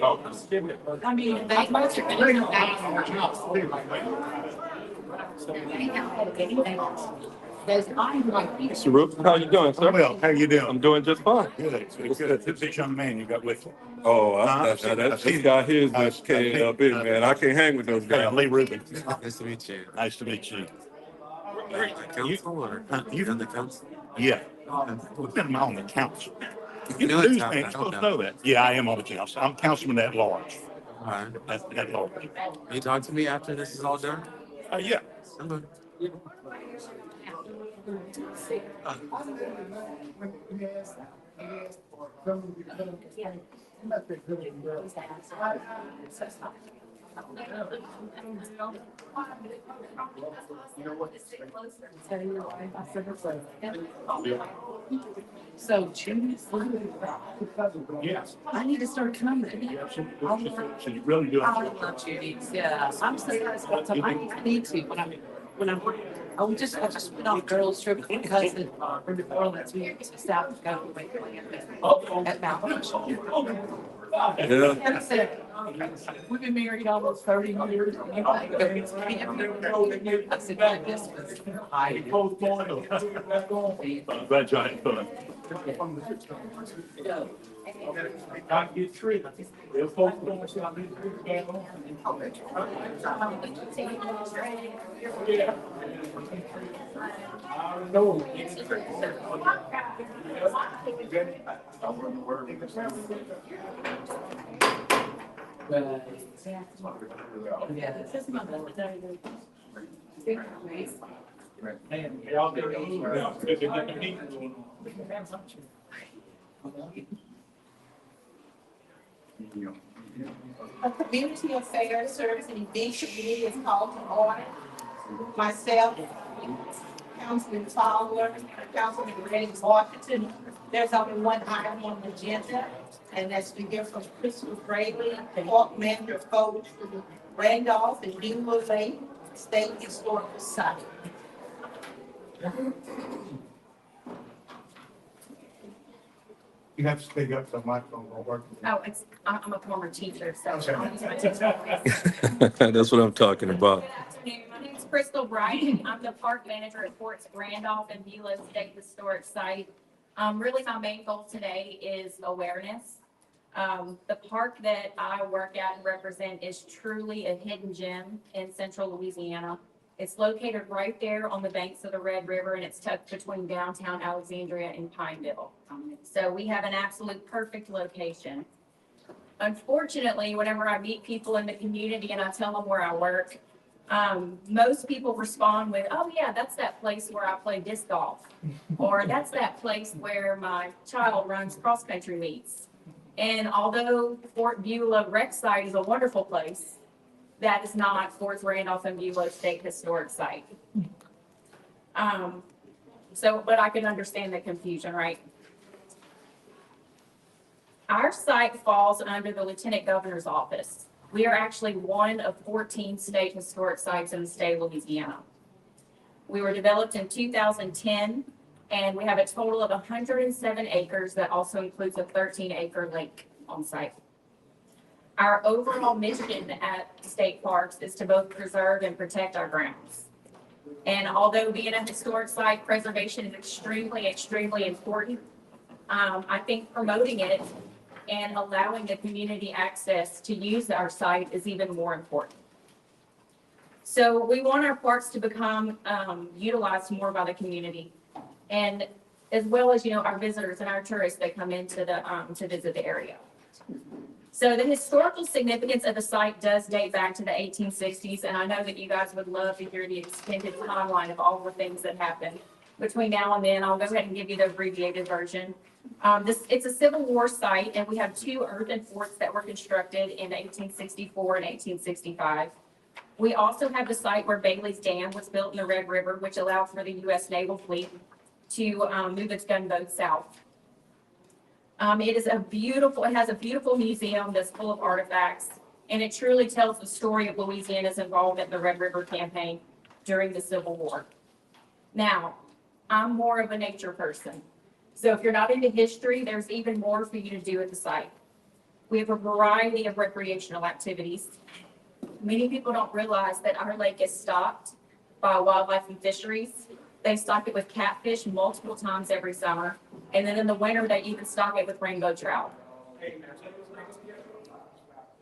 I mean, they most are going to die in our house. There's, I'm like, Mr. Roops, how you doing, sir? Well, how you doing? I'm doing just fine. Good. Good. Who's this young man you got with you? Oh, I've this seen guy him. here is the KLB, man. I can't hang with those guys. Lee Rubin. Nice to meet you. Nice to meet you. The council or You on the council? Yeah. We've been on the council. You know News it's man, happening. you're supposed to know that. Yeah, I am on the council. I'm councilman at large. All right. At large. Can you talk to me after this is all done? Yeah. Okay. so Judy's, Yes. I need to start coming. She's really doing I it. love Judy's, yeah. I'm surprised what time I need to I just went on a girls trip with my cousin from New Orleans. We went to South Dakota at Mount. Yeah. And I said, we've been married almost 30 years. And you want to go to camp? I said, "Man, this was high." Glad you had fun. I get three. They're supposed Yeah, this is my military. A community affairs service and event committee is called to order. Myself, Councilman Fowler, Councilman Greg Washington. There's only one item on the agenda, and that's to hear from Crystal Braley, Park Manager Coach Randolph and Beulah Lake State Historical Site. You have to speak up so the microphone won't work. Oh, I'm a former teacher, so. That's what I'm talking about. Good afternoon. My name is Crystal Bright. I'm the park manager at Fort Randolph and Beulah State Historic Site. Really, my main goal today is awareness. The park that I work at and represent is truly a hidden gem in central Louisiana. It's located right there on the banks of the Red River, and it's tucked between downtown Alexandria and Pineville. So we have an absolute perfect location. Unfortunately, whenever I meet people in the community and I tell them where I work, most people respond with, "Oh yeah, that's that place where I play disc golf," or "That's that place where my child runs cross-country meets." And although Fort Beulah Rec Site is a wonderful place, that is not Fort Randolph and Beulah State Historic Site. But I can understand the confusion, right? Our site falls under the Lieutenant Governor's office. We are actually one of 14 state historic sites in the state of Louisiana. We were developed in 2010, and we have a total of 107 acres that also includes a 13-acre lake on site. Our overall mission at state parks is to both preserve and protect our grounds. And although being a historic site, preservation is extremely, extremely important, I think promoting it and allowing the community access to use our site is even more important. So we want our parks to become utilized more by the community, and as well as, our visitors and our tourists that come into to visit the area. So the historical significance of the site does date back to the 1860s, and I know that you guys would love to hear the extended timeline of all the things that happened between now and then. I'll go ahead and give you the abbreviated version. It's a Civil War site, and we have two earthen forts that were constructed in 1864 and 1865. We also have the site where Bailey's Dam was built in the Red River, which allowed for the U.S. Naval Fleet to move its gunboat south. It has a beautiful museum that's full of artifacts, and it truly tells the story of Louisiana's involvement in the Red River Campaign during the Civil War. Now, I'm more of a nature person. So if you're not into history, there's even more for you to do at the site. We have a variety of recreational activities. Many people don't realize that our lake is stocked by wildlife and fisheries. They stock it with catfish multiple times every summer. And then in the winter, they even stock it with rainbow trout.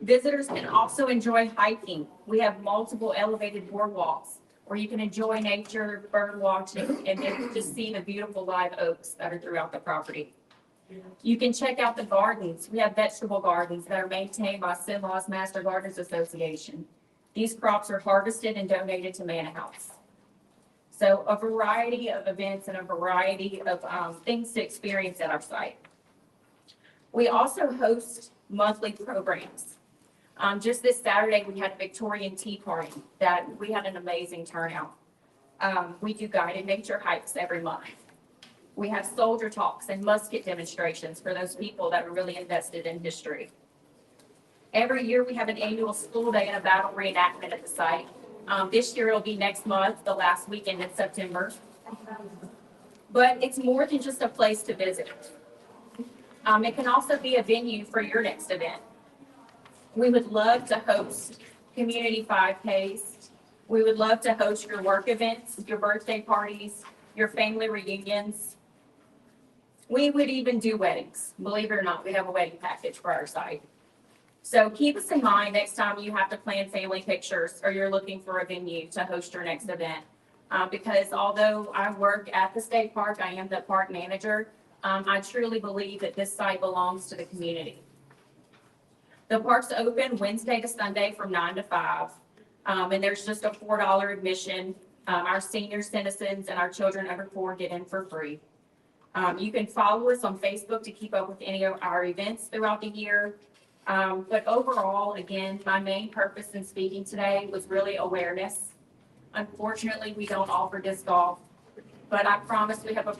Visitors can also enjoy hiking. We have multiple elevated boardwalks where you can enjoy nature, bird watching, and then just see the beautiful live oaks that are throughout the property. You can check out the gardens. We have vegetable gardens that are maintained by Sinlaw's Master Gardeners Association. These crops are harvested and donated to Manor House. So a variety of events and a variety of things to experience at our site. We also host monthly programs. Just this Saturday, we had a Victorian Tea Party that we had an amazing turnout. We do guided nature hikes every month. We have soldier talks and musket demonstrations for those people that are really invested in history. Every year, we have an annual school day and a battle reenactment at the site. This year, it'll be next month, the last weekend in September. But it's more than just a place to visit. It can also be a venue for your next event. We would love to host community 5Ks. We would love to host your work events, your birthday parties, your family reunions. We would even do weddings. Believe it or not, we have a wedding package for our site. So keep us in mind next time you have to plan family pictures or you're looking for a venue to host your next event. Because although I work at the state park, I am the park manager. I truly believe that this site belongs to the community. The park's open Wednesday to Sunday from 9 to 5. And there's just a $4 admission. Our senior citizens and our children under 4 get in for free. You can follow us on Facebook to keep up with any of our events throughout the year. But overall, again, my main purpose in speaking today was really awareness. Unfortunately, we don't offer disc golf, but I promise we have a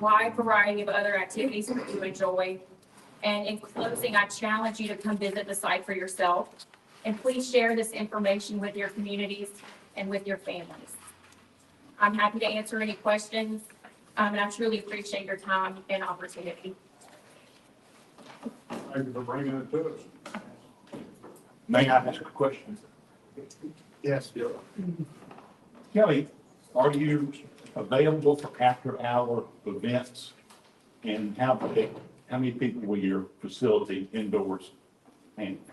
wide variety of other activities for you to enjoy. And in closing, I challenge you to come visit the site for yourself. And please share this information with your communities and with your families. I'm happy to answer any questions, and I truly appreciate your time and opportunity. Thank you for bringing it to us. May I ask a question? Yes. Kelly, are you available for after-hour events? And how many people will your facility indoors handle?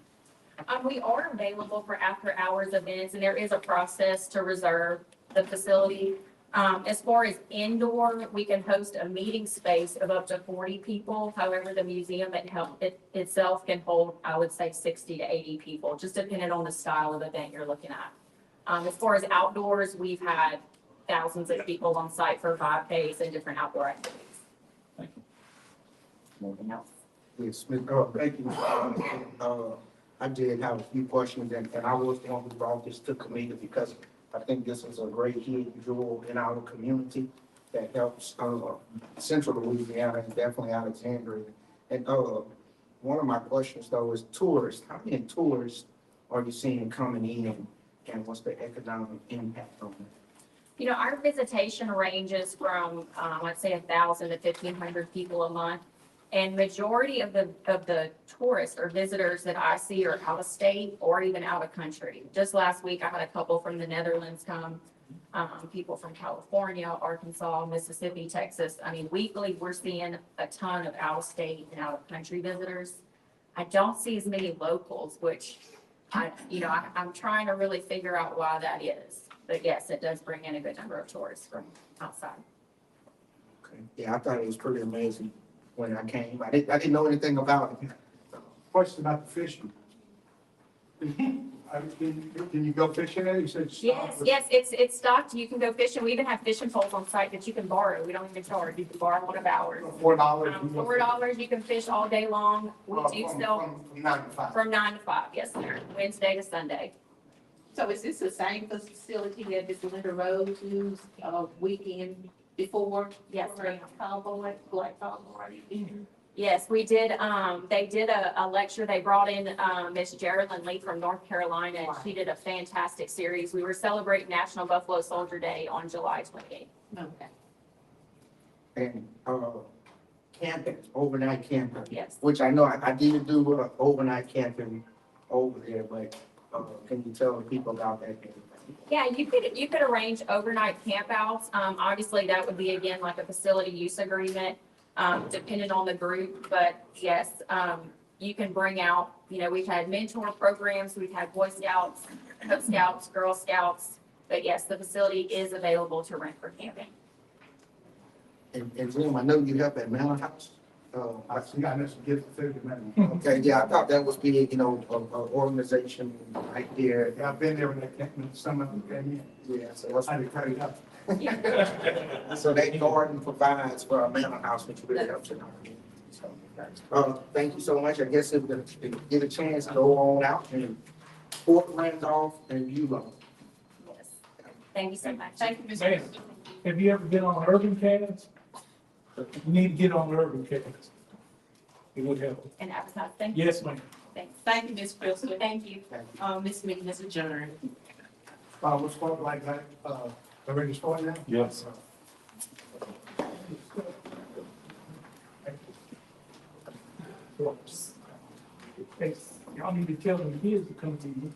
We are available for after-hours events, and there is a process to reserve the facility. As far as indoor, we can host a meeting space of up to 40 people. However, the museum itself can hold, I would say, 60 to 80 people, just depending on the style of event you're looking at. As far as outdoors, we've had thousands of people on site for 5 days and different outdoor activities. Thank you. Anything else? Yes, thank you. I did have a few questions, and I was the one who brought this to committee because I think this is a great hidden jewel in our community that helps Central Louisiana and definitely Alexandria. And one of my questions though is tourists. How many tourists are you seeing coming in, and what's the economic impact on it? You know, our visitation ranges from, let's say 1,000 to 1,500 people a month. And majority of the tourists or visitors that I see are out of state or even out of country. Just last week, I had a couple from the Netherlands come, people from California, Arkansas, Mississippi, Texas. I mean, weekly, we're seeing a ton of out of state and out of country visitors. I don't see as many locals, which I'm trying to really figure out why that is. But yes, it does bring in a good number of tourists from outside. Okay. Yeah, I thought it was pretty amazing when I came. I didn't know anything about it. Question about the fishing. Can you go fishing there? You said. Yes, it's stocked. You can go fishing. We even have fishing poles on site that you can borrow. We don't even charge. You can borrow one of ours. $4. $4, you can fish all day long. We do sell From 9 to 5. from 9 to 5, yes, sir, Wednesday to Sunday. So is this the same facility that Mr. Linda Rose used, weekend before? Yes, ma'am. Convoy, Black Convoy? Yes, we did, they did a lecture. They brought in, Miss Geraldine Lee from North Carolina, and she did a fantastic series. We were celebrating National Buffalo Soldier Day on July 28th. Okay. And camping, overnight camping, Yes. which I know I did do overnight camping over there, but, can you tell the people about that? Yeah, you could arrange overnight campouts. Obviously, that would be again like a facility use agreement, depending on the group. But yes, you can bring out, we've had mentor programs, we've had Boy Scouts, Cub Scouts, Girl Scouts. But yes, the facility is available to rent for camping. And Jim, I know you help at Manor House. I see, I know some gifts to the man. Okay, yeah, I thought that was big, a organization right there. Yeah, I've been there when they came, when some of them came Yeah, so that's in. I had to cut it up. So that garden provides for a Manor House, which really helps in our community. So, thank you so much. I guess if we get a chance, go on out and Fort Randolph and Eulon. Yes. Thank you so much. Thank you, Mr. Man, have you ever been on Urban Cats? You need to get on Urban Cats. It would help. And advertise. Thank you. Yes, ma'am. Thanks. Thank you, Ms. Crystal. Thank you. This meeting is adjourned. We'll start like that, ready to start now? Yes. Hey, y'all need to tell them kids to come to you.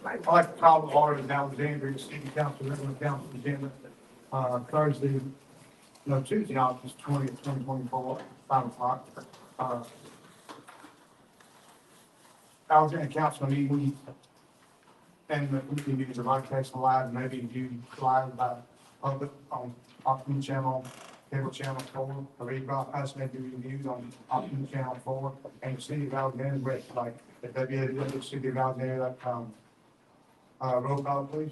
I'd like to call the order of Alexandria City Council, regular council agenda, Thursday, no, Tuesday, August 20th, 2024, 5 o'clock. Alexandria Council meeting, and we can use the broadcast live, maybe view live by public on Optimum Channel, Cable Channel 4, or rebroadcast may be reviewed on Optimum Channel 4, and the City of Alexandria website at www.cityofalexandria.com. Roll call, please.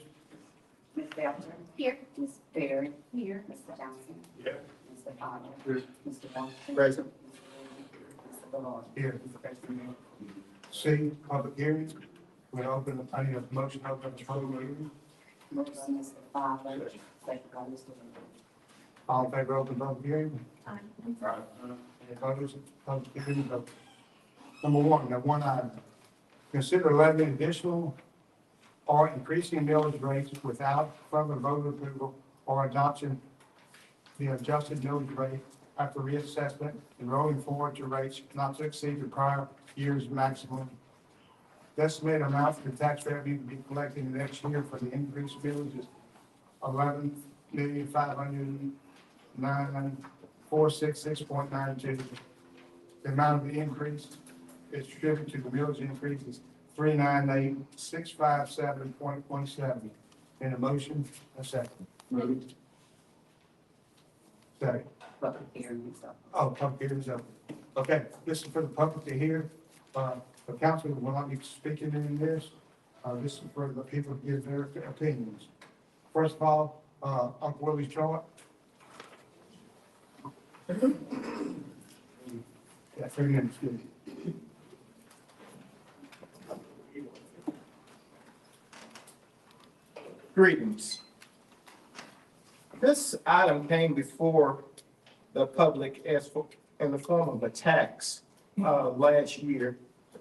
Ms. Belcher. Here. Ms. Berry. Here. Mr. Johnson. Yeah. Mr. Potter. Here. Mr. Johnson. Present. Mr. Valori. Here. C, public hearings. We open, I need a motion to open the public hearing. Motion by Mr. Potter. Second by Mr. Wood. All in favor, open public hearing. Aye. Opposed, public hearing vote. Number one, one item. Consider levying additional or increasing millage rates without further voter approval or adoption. The adjusted millage rate after reassessment and rolling forward to rates not to exceed the prior year's maximum. The estimated amount for the tax revenue to be collected in the next year for the increased millage is $11,509,466.92. The amount of the increase is attributed to the millage increase is 398,657.17. In a motion, a second. Moved. Second. Public hearing is up. Oh, public hearing is open. Okay, this is for the public to hear. The council will not be speaking in this. This is for the people to give their opinions. First of all, Uncle Willie's chart. Yeah, 3 minutes, good. Greetings. This item came before the public in the form of a tax last year.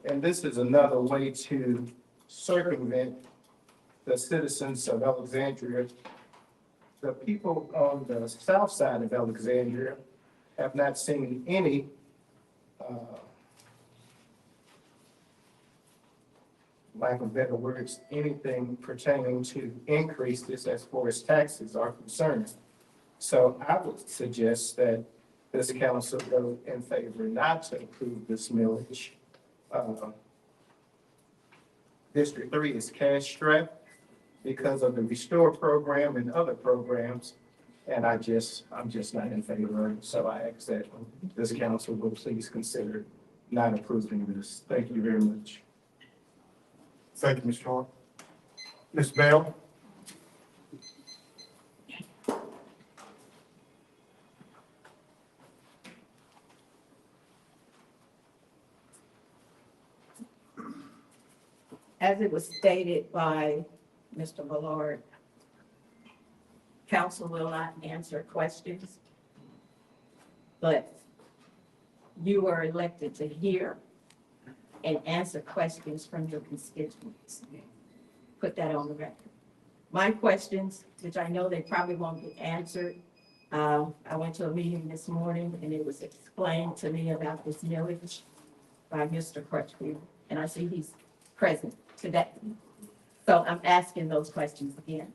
And this is another way to circumvent the citizens of Alexandria. The people on the south side of Alexandria have not seen any lack of better words, anything pertaining to increases as far as taxes are concerned. So I would suggest that this council vote in favor not to approve this millage. District 3 is cash strapped because of the Restore program and other programs. And I'm just not in favor of it. So I ask that this council will please consider not approving this. Thank you very much. Thank you, Ms. Hart. Ms. Bell? as it was stated by Mr. Millard, council will not answer questions, but you are elected to hear and answer questions from your constituents. Put that on the record. My questions, which I know they probably won't be answered, I went to a meeting this morning and it was explained to me about this millage by Mr. Crutchfield, and I see he's present today. So I'm asking those questions again.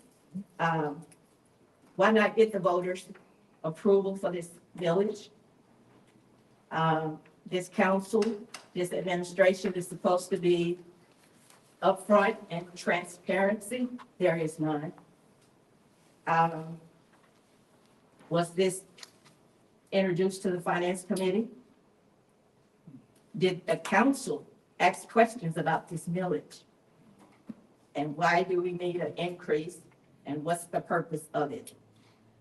Why not get the voters' approval for this millage? This council, this administration is supposed to be upfront and transparency. There is none. Was this introduced to the finance committee? Did the council ask questions about this millage? And why do we need an increase? And what's the purpose of it?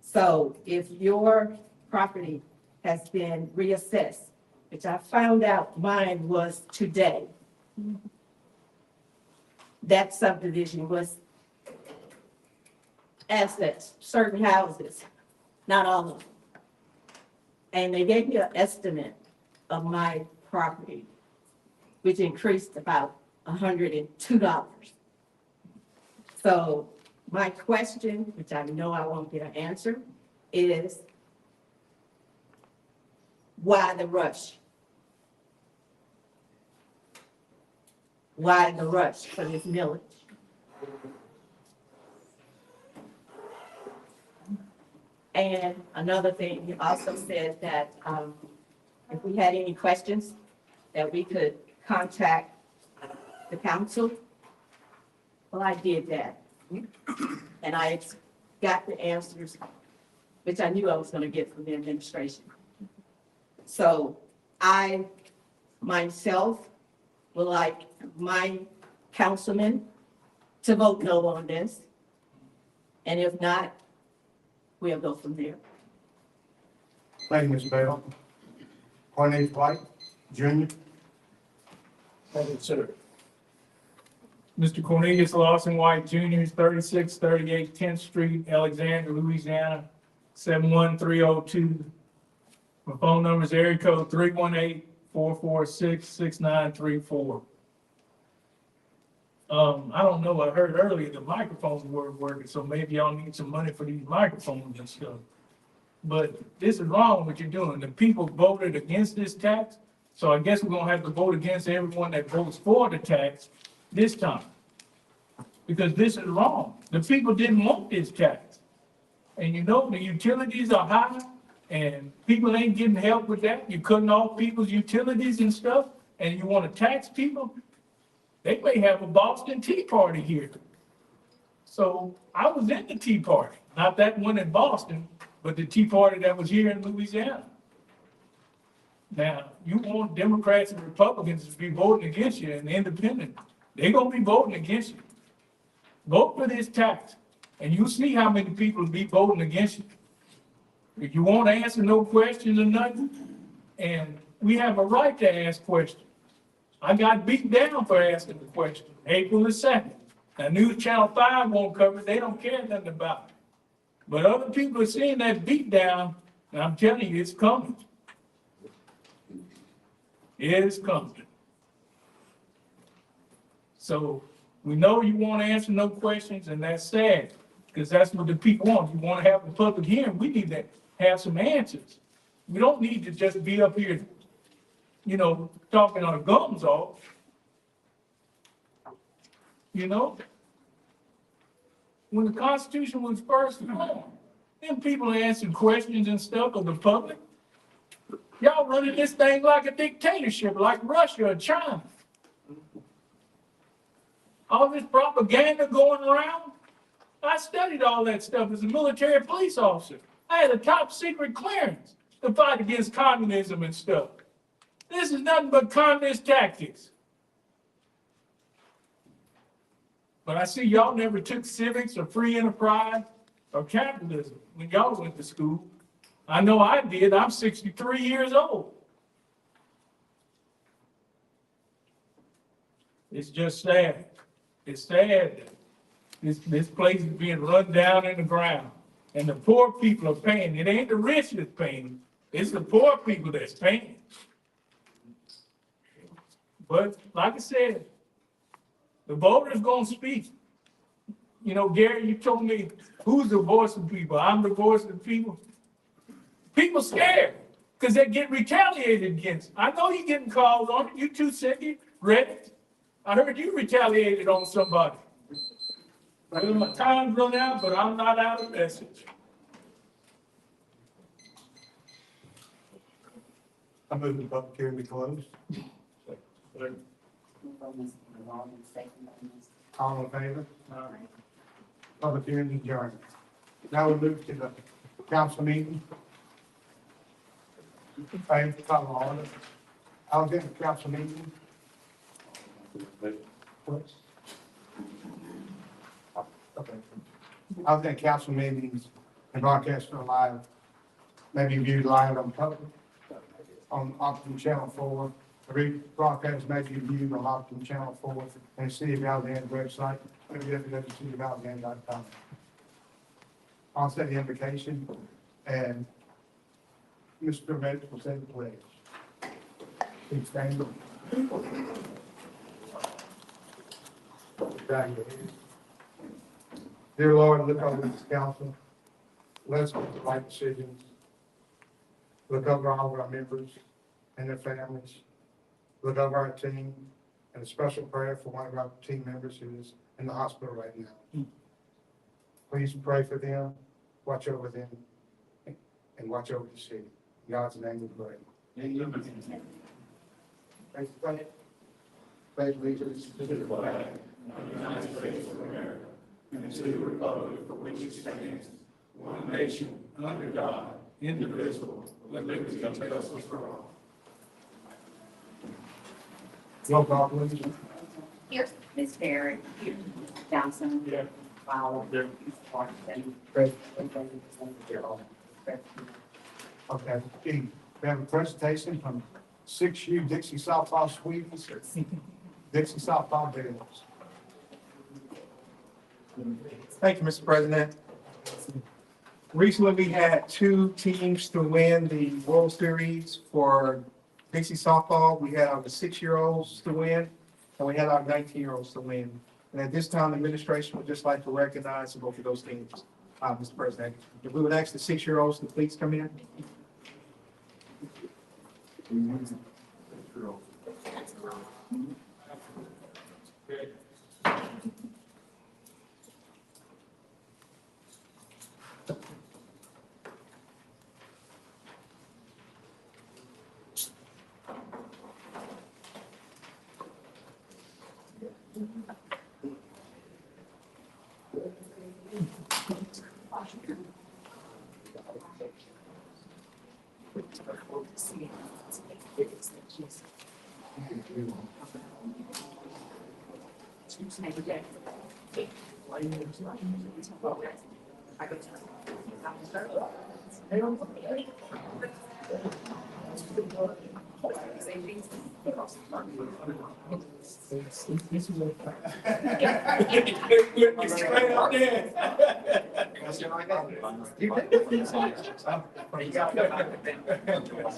So if your property has been reassessed, which I found out mine was today, that subdivision was assets, certain houses, not all of them. And they gave me an estimate of my property, which increased about $102. So my question, which I know I won't get an answer, is why the rush? Why the rush for this millage? And another thing, you also said that if we had any questions, that we could contact the council. Well, I did that. And I got the answers, which I knew I was going to get from the administration. So I myself would like my councilman to vote no on this. And if not, we'll go from there. Thank you, Ms. Bell. Cornelius White, Jr. Thank you, sir. Mr. Cornelius Lawson White Jr., 3638 10th Street, Alexandria, Louisiana, 71302. My phone number is area code 318-446-6934. I don't know, I heard earlier the microphones weren't working, so maybe y'all need some money for these microphones and stuff. But this is wrong what you're doing. The people voted against this tax, so I guess we're gonna have to vote against everyone that votes for the tax this time. Because this is wrong. The people didn't want this tax. And you know, the utilities are high and people ain't getting help with that. You're cutting off people's utilities and stuff, and you wanna tax people? They may have a Boston Tea Party here. So I was in the Tea Party, not that one in Boston, but the Tea Party that was here in Louisiana. Now, you want Democrats and Republicans to be voting against you and independent. They're gonna be voting against you. Vote for this tax, and you'll see how many people will be voting against you. If you won't answer no questions or nothing, and we have a right to ask questions. I got beat down for asking the question, April the 2nd. Now, News Channel 5 won't cover it, they don't care nothing about it. But other people are seeing that beat down, and I'm telling you, it's coming. It is coming. So we know you won't answer no questions, and that's sad, because that's what the people want. You want to have a public hearing, we need to have some answers. We don't need to just be up here, you know, talking our gums off. You know? When the Constitution was first formed, then people answered questions and stuff of the public. Y'all running this thing like a dictatorship, like Russia or China. All this propaganda going around. I studied all that stuff as a military police officer. I had a top secret clearance to fight against communism and stuff. This is nothing but communist tactics. But I see y'all never took civics or free enterprise or capitalism when y'all went to school. I know I did. I'm 63 years old. It's just sad. It's sad that this place is being run down in the ground. And the poor people are paying. It ain't the rich that's paying. It's the poor people that's paying. But like I said, the voters gonna speak. You know, Gary, you told me, who's the voice of the people? I'm the voice of the people. People scared because they get retaliated against. I know you're getting calls on it. You too, Cindy, Reddit. I heard you retaliated on somebody. Well, my time's run out, but I'm not out of message. I move the public hearing be closed. Moved by Mr. Walden, second by Mr. All in favor? Public hearing is adjourned. Now we move to the council meeting. I call order. I'll get the council meeting. Okay. I'll get council meetings and broadcast for live, maybe viewed live on public, on Optimum Channel 4. The rebroadcast may be viewed on Optimum Channel 4 and City of Alexandria website, www.cityofalexandria.com. I'll set the invocation, and Mr. Redd will say the pledge. Please stand. Back your head. Dear Lord, look over this council. Let's make the right decisions. Look over all of our members and their families. Look over our team, and a special prayer for one of our team members who is in the hospital right now. Please pray for them, watch over them, and watch over the city. In God's name we pray. Thank you. Pledge allegiance to the flag of the United States of America and to the republic for which it stands, one nation, under God, indivisible, with liberty and justice for all. Roll call, please. Here. Ms. Terry. Here. Johnson. Here. Fowler. Here. Washington. Present. Gerald. Okay, we have a presentation from 6U Dixie Softball Sweeps, Dixie Softball Bears. Thank you, Mr. President. Recently, we had two teams to win the World Series for Dixie softball. We had our 6-year-olds to win, and we had our 19-year-olds to win. And at this time, the administration would just like to recognize both of those teams, Mr. President. If we would ask the 6-year-olds to please come in.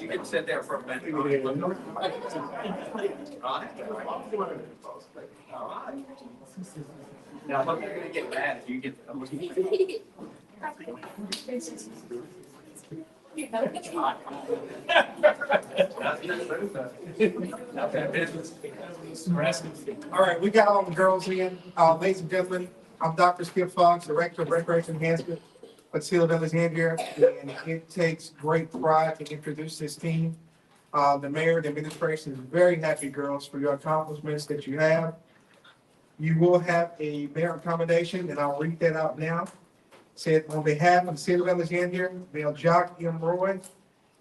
You can sit there for a minute. Now, look, you're gonna get mad if you get. All right, we got all the girls in. Ladies and gentlemen, I'm Dr. Skip Fox, Director of Recreation Enhancement at City of Alexandria, and it takes great pride to introduce this team. The mayor, the administration is very happy, girls, for your accomplishments that you have. You will have a mayor accommodation, and I'll read that out now. Said, on behalf of the City of Alexandria, Mayor Jock M. Roy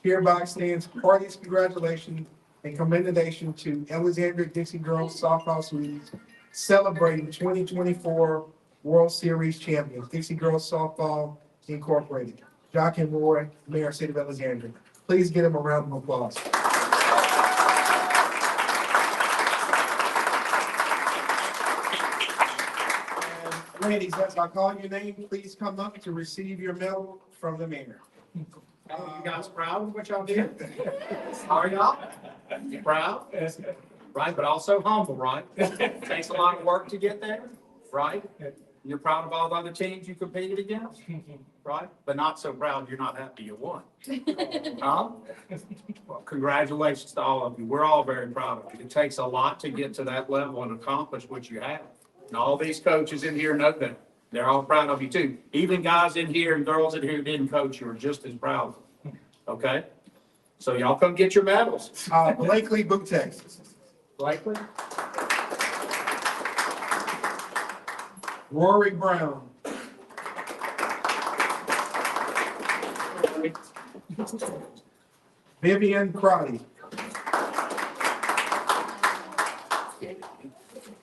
hereby extends heartiest congratulations and commendation to Alexandria Dixie Girls Softball Sweeties celebrating 2024 World Series champions, Dixie Girls Softball Incorporated. Jock M. Roy, Mayor, City of Alexandria. Please give him a round of applause. Ladies, as I call your name, please come up to receive your medal from the mayor. You guys proud of what y'all did? Are y'all? You proud? Right, but also humble, right? Takes a lot of work to get there, right? You're proud of all the other teams you competed against, right? But not so proud you're not happy you won. Huh? Well, congratulations to all of you. We're all very proud of you. It takes a lot to get to that level and accomplish what you have. And all these coaches in here know that. They're all proud of you too. Even guys in here and girls in here who didn't coach you are just as proud. Okay? So y'all come get your medals. Blakely Boutte. Blakely? Rory Brown. Vivian Crotty.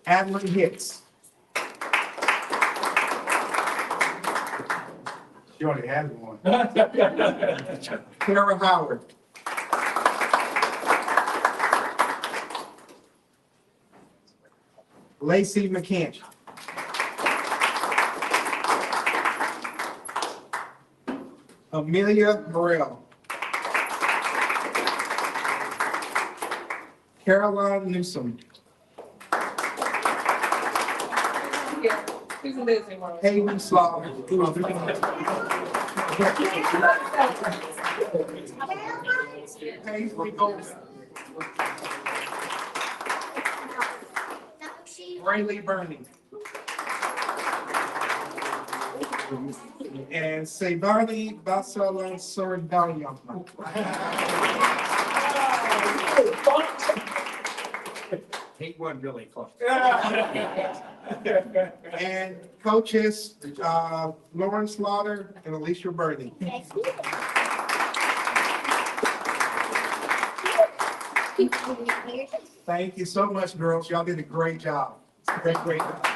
Adlin Hicks. She already had one. Kara Howard. Lacey McCann. Amelia Morrell. Caroline Newsom. Hayden Slaw. Paisley Goldman. Rayleigh Burney. And Sevani Basalan Sordanya. He wasn't really close. And coaches, Lauren Slaughter and Alicia Burney. Thank you so much, girls. Y'all did a great job. Great job.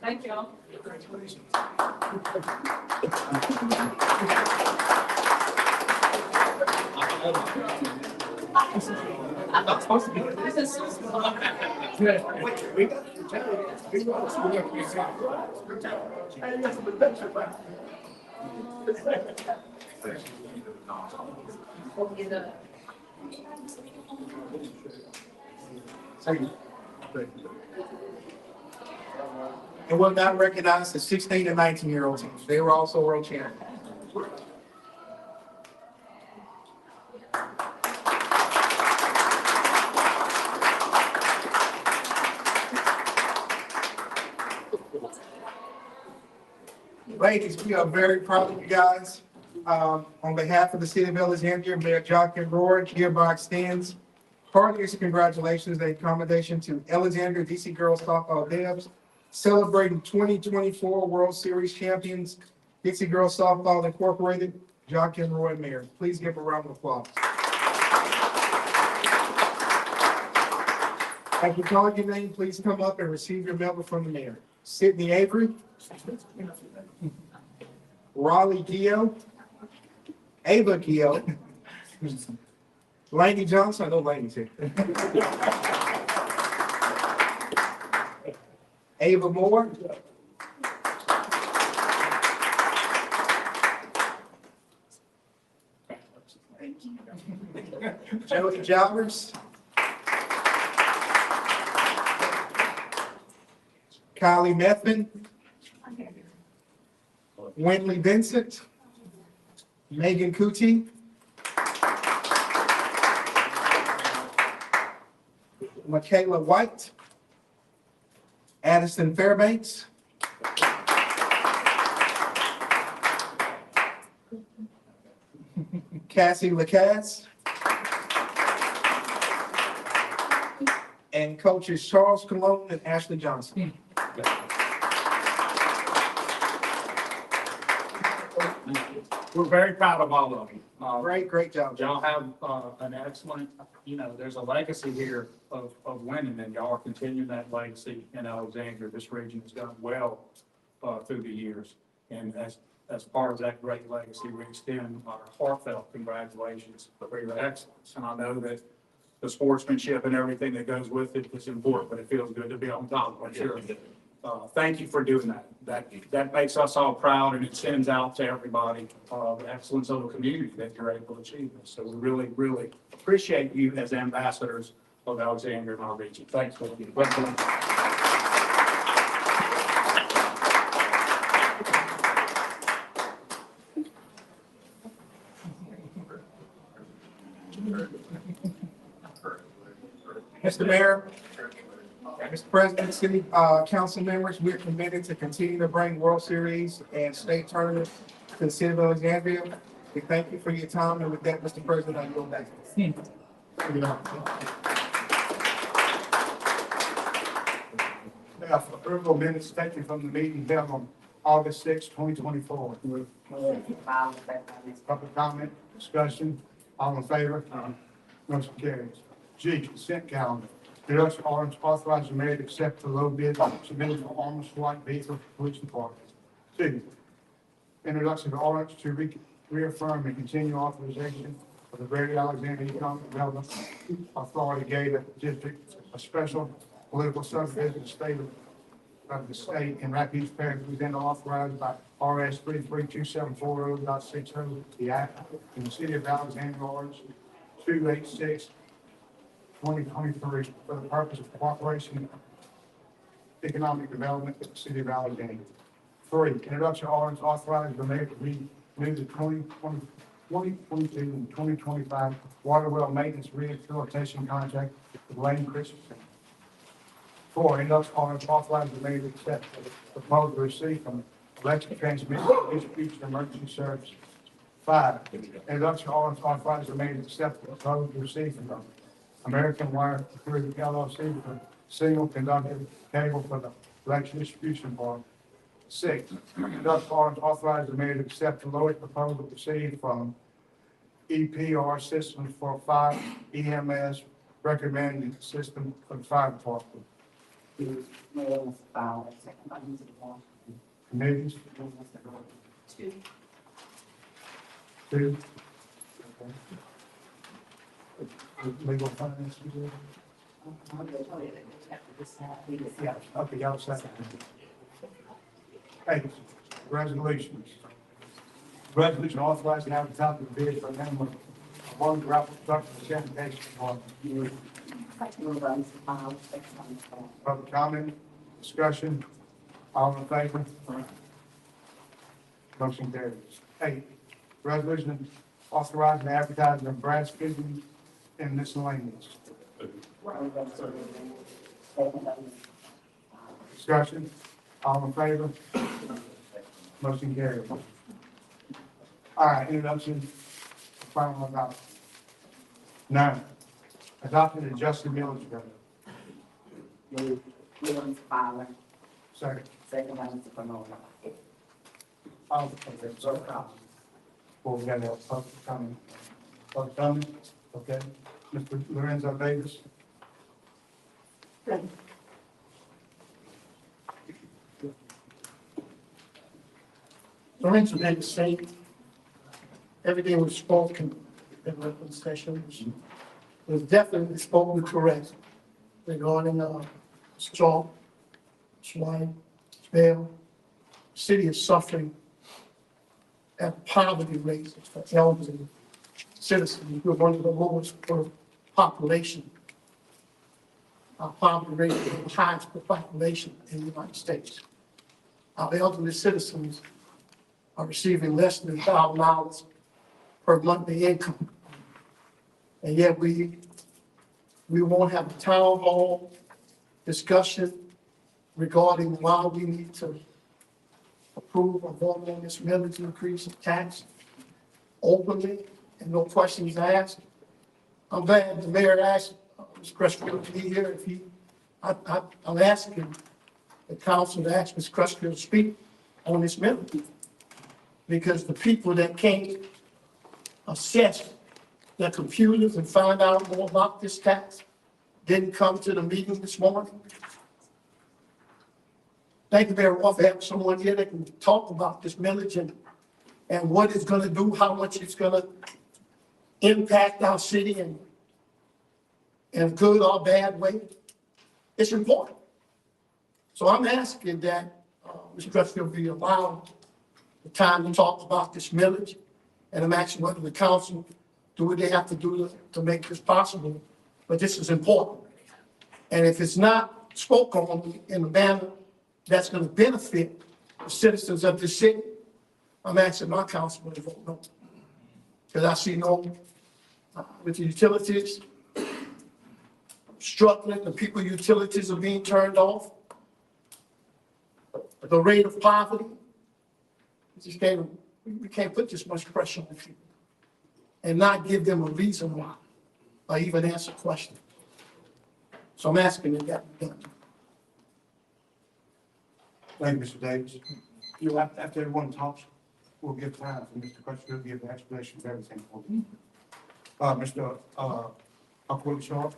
Thank you all. I'm not supposed to be. This is. We got And we'll now recognize the 16 and 19-year-old teams. They were also world champions. Ladies, we are very proud of you guys. On behalf of the city of Alexandria, Mayor Joaquin Roy hereby extends heartiest congratulations and commendation to Alexandria DC Girls Softball Devs celebrating 2024 World Series champions, Dixie Girls Softball Incorporated, Joaquin Roy Mayor. Please give a round of applause. As you call your name, please come up and receive your medal from the mayor. Sydney Avery. Raleigh Gio. Ava Gio. Laney Johnson, I know Laney's here. Ava Moore. Jody Jowers. Kylie Methvin. Winley Vincent. Megan Cootie. Michaela White. Addison Fairbanks. Cassie Lacasse. And coaches Charles Cologne and Ashley Johnson. We're very proud of all of you. Great job. Y'all have an excellent, there's a legacy here of winning, and y'all are continuing that legacy in Alexandria. This region has done well through the years. And as part of that great legacy, we extend our heartfelt congratulations for your excellence. And I know that the sportsmanship and everything that goes with it is important, but it feels good to be on top, I'm sure. Thank you for doing that. That makes us all proud, and it sends out to everybody, the excellence of the community that you're able to achieve this. So we really, really appreciate you as ambassadors of Alexandria and our region. Thanks for the Mr. Mayor, Mr. President, City Council members, we're committed to continue to bring World Series and state tournaments to the city of Alexandria. We thank you for your time, and with that, Mr. President, I yield back. Now, for approval of minutes taken from the meeting held on August 6, 2024. Public comment, discussion, all in favor? Motion carries. G, consent calendar. Introduction ordinance authorizing the mayor to accept the low bid submitted for armor SWAT vehicle for police department. 2, introduction of ordinance to reaffirm and continue authorization of the Greater Alexandria Economic Development Authority Gator District, a special political subdivision of the state in Rapides Parish, within authorized by RS 332740.60, the act in the city of Alexandria, ordinance 286, 2023, for the purpose of cooperation, economic development of the city of Alexandria. 3, introduction of ordinance authorizing the mayor to renew the 2022 and 2025 water well maintenance rehabilitation contract with Lane Christensen. 4, introduction of ordinance authorizing the mayor to accept the proposal received from electric transmission distribution emergency service. 5, introduction of ordinance authorizing the mayor to accept the proposal received from American Wire Security LLC for single conductor cable for the electric distribution board. 6, introduction of ordinance authorizing the mayor to accept the lowest proposal received from EPR Systems for 5 EMS recommended system for the fire department. Committees? 2. Legal finance. Yeah, okay, y'all second. Hey, resolutions. Resolution authorizing advertising the bid for amendment of one gravel construction sanitation department. Public comment, discussion, all in favor? Motion carries. 8, resolution authorizing advertising of brass fittings and miscellaneous. Discussion, all in favor? Motion carries. All right, introduction, final adoption. 9, adopted and adjusted millage rate. Second. All, okay, so, well, we got a public comment. Public comment, okay. Mr. Lorenzo Davis. Lorenzo Davis saying everything was spoken in open session was definitely spoken correct regarding straw, swine, smell. City is suffering at poverty rates for elderly citizens. We're one of the lowest per population. Our poverty rate is the highest per population in the United States. Our elderly citizens are receiving less than $1,000 per monthly income. And yet we won't have a town hall discussion regarding why we need to approve or vote on this millage increase of tax openly and no questions asked. I'm glad the mayor asked Ms. Crutchfield to be here. If I'm asking the council to ask Ms. Crutchfield to speak on this millage, because the people that can't assess their computers and find out more about this tax didn't come to the meeting this morning. Thank you very much for having someone here that can talk about this millage and what it's going to do, how much it's going to impact our city, and in a good or bad way, it's important. So I'm asking that, Mr. Crutchfield be allowed the time to talk about this millage, and I'm asking whether the council do what they have to do to make this possible, but this is important. And if it's not spoken on in a manner that's gonna benefit the citizens of this city, I'm asking my councilman to vote no. Because I see no, with the utilities struggling, the people utilities are being turned off. The rate of poverty, we can't put this much pressure on people and not give them a reason why, or even answer questions. So I'm asking that that be done. Thank you, Mr. Davis. After everyone talks, we'll give time for Mr. Crutchfield to give an explanation of everything for you. Mr. Uncle Willie Sharp?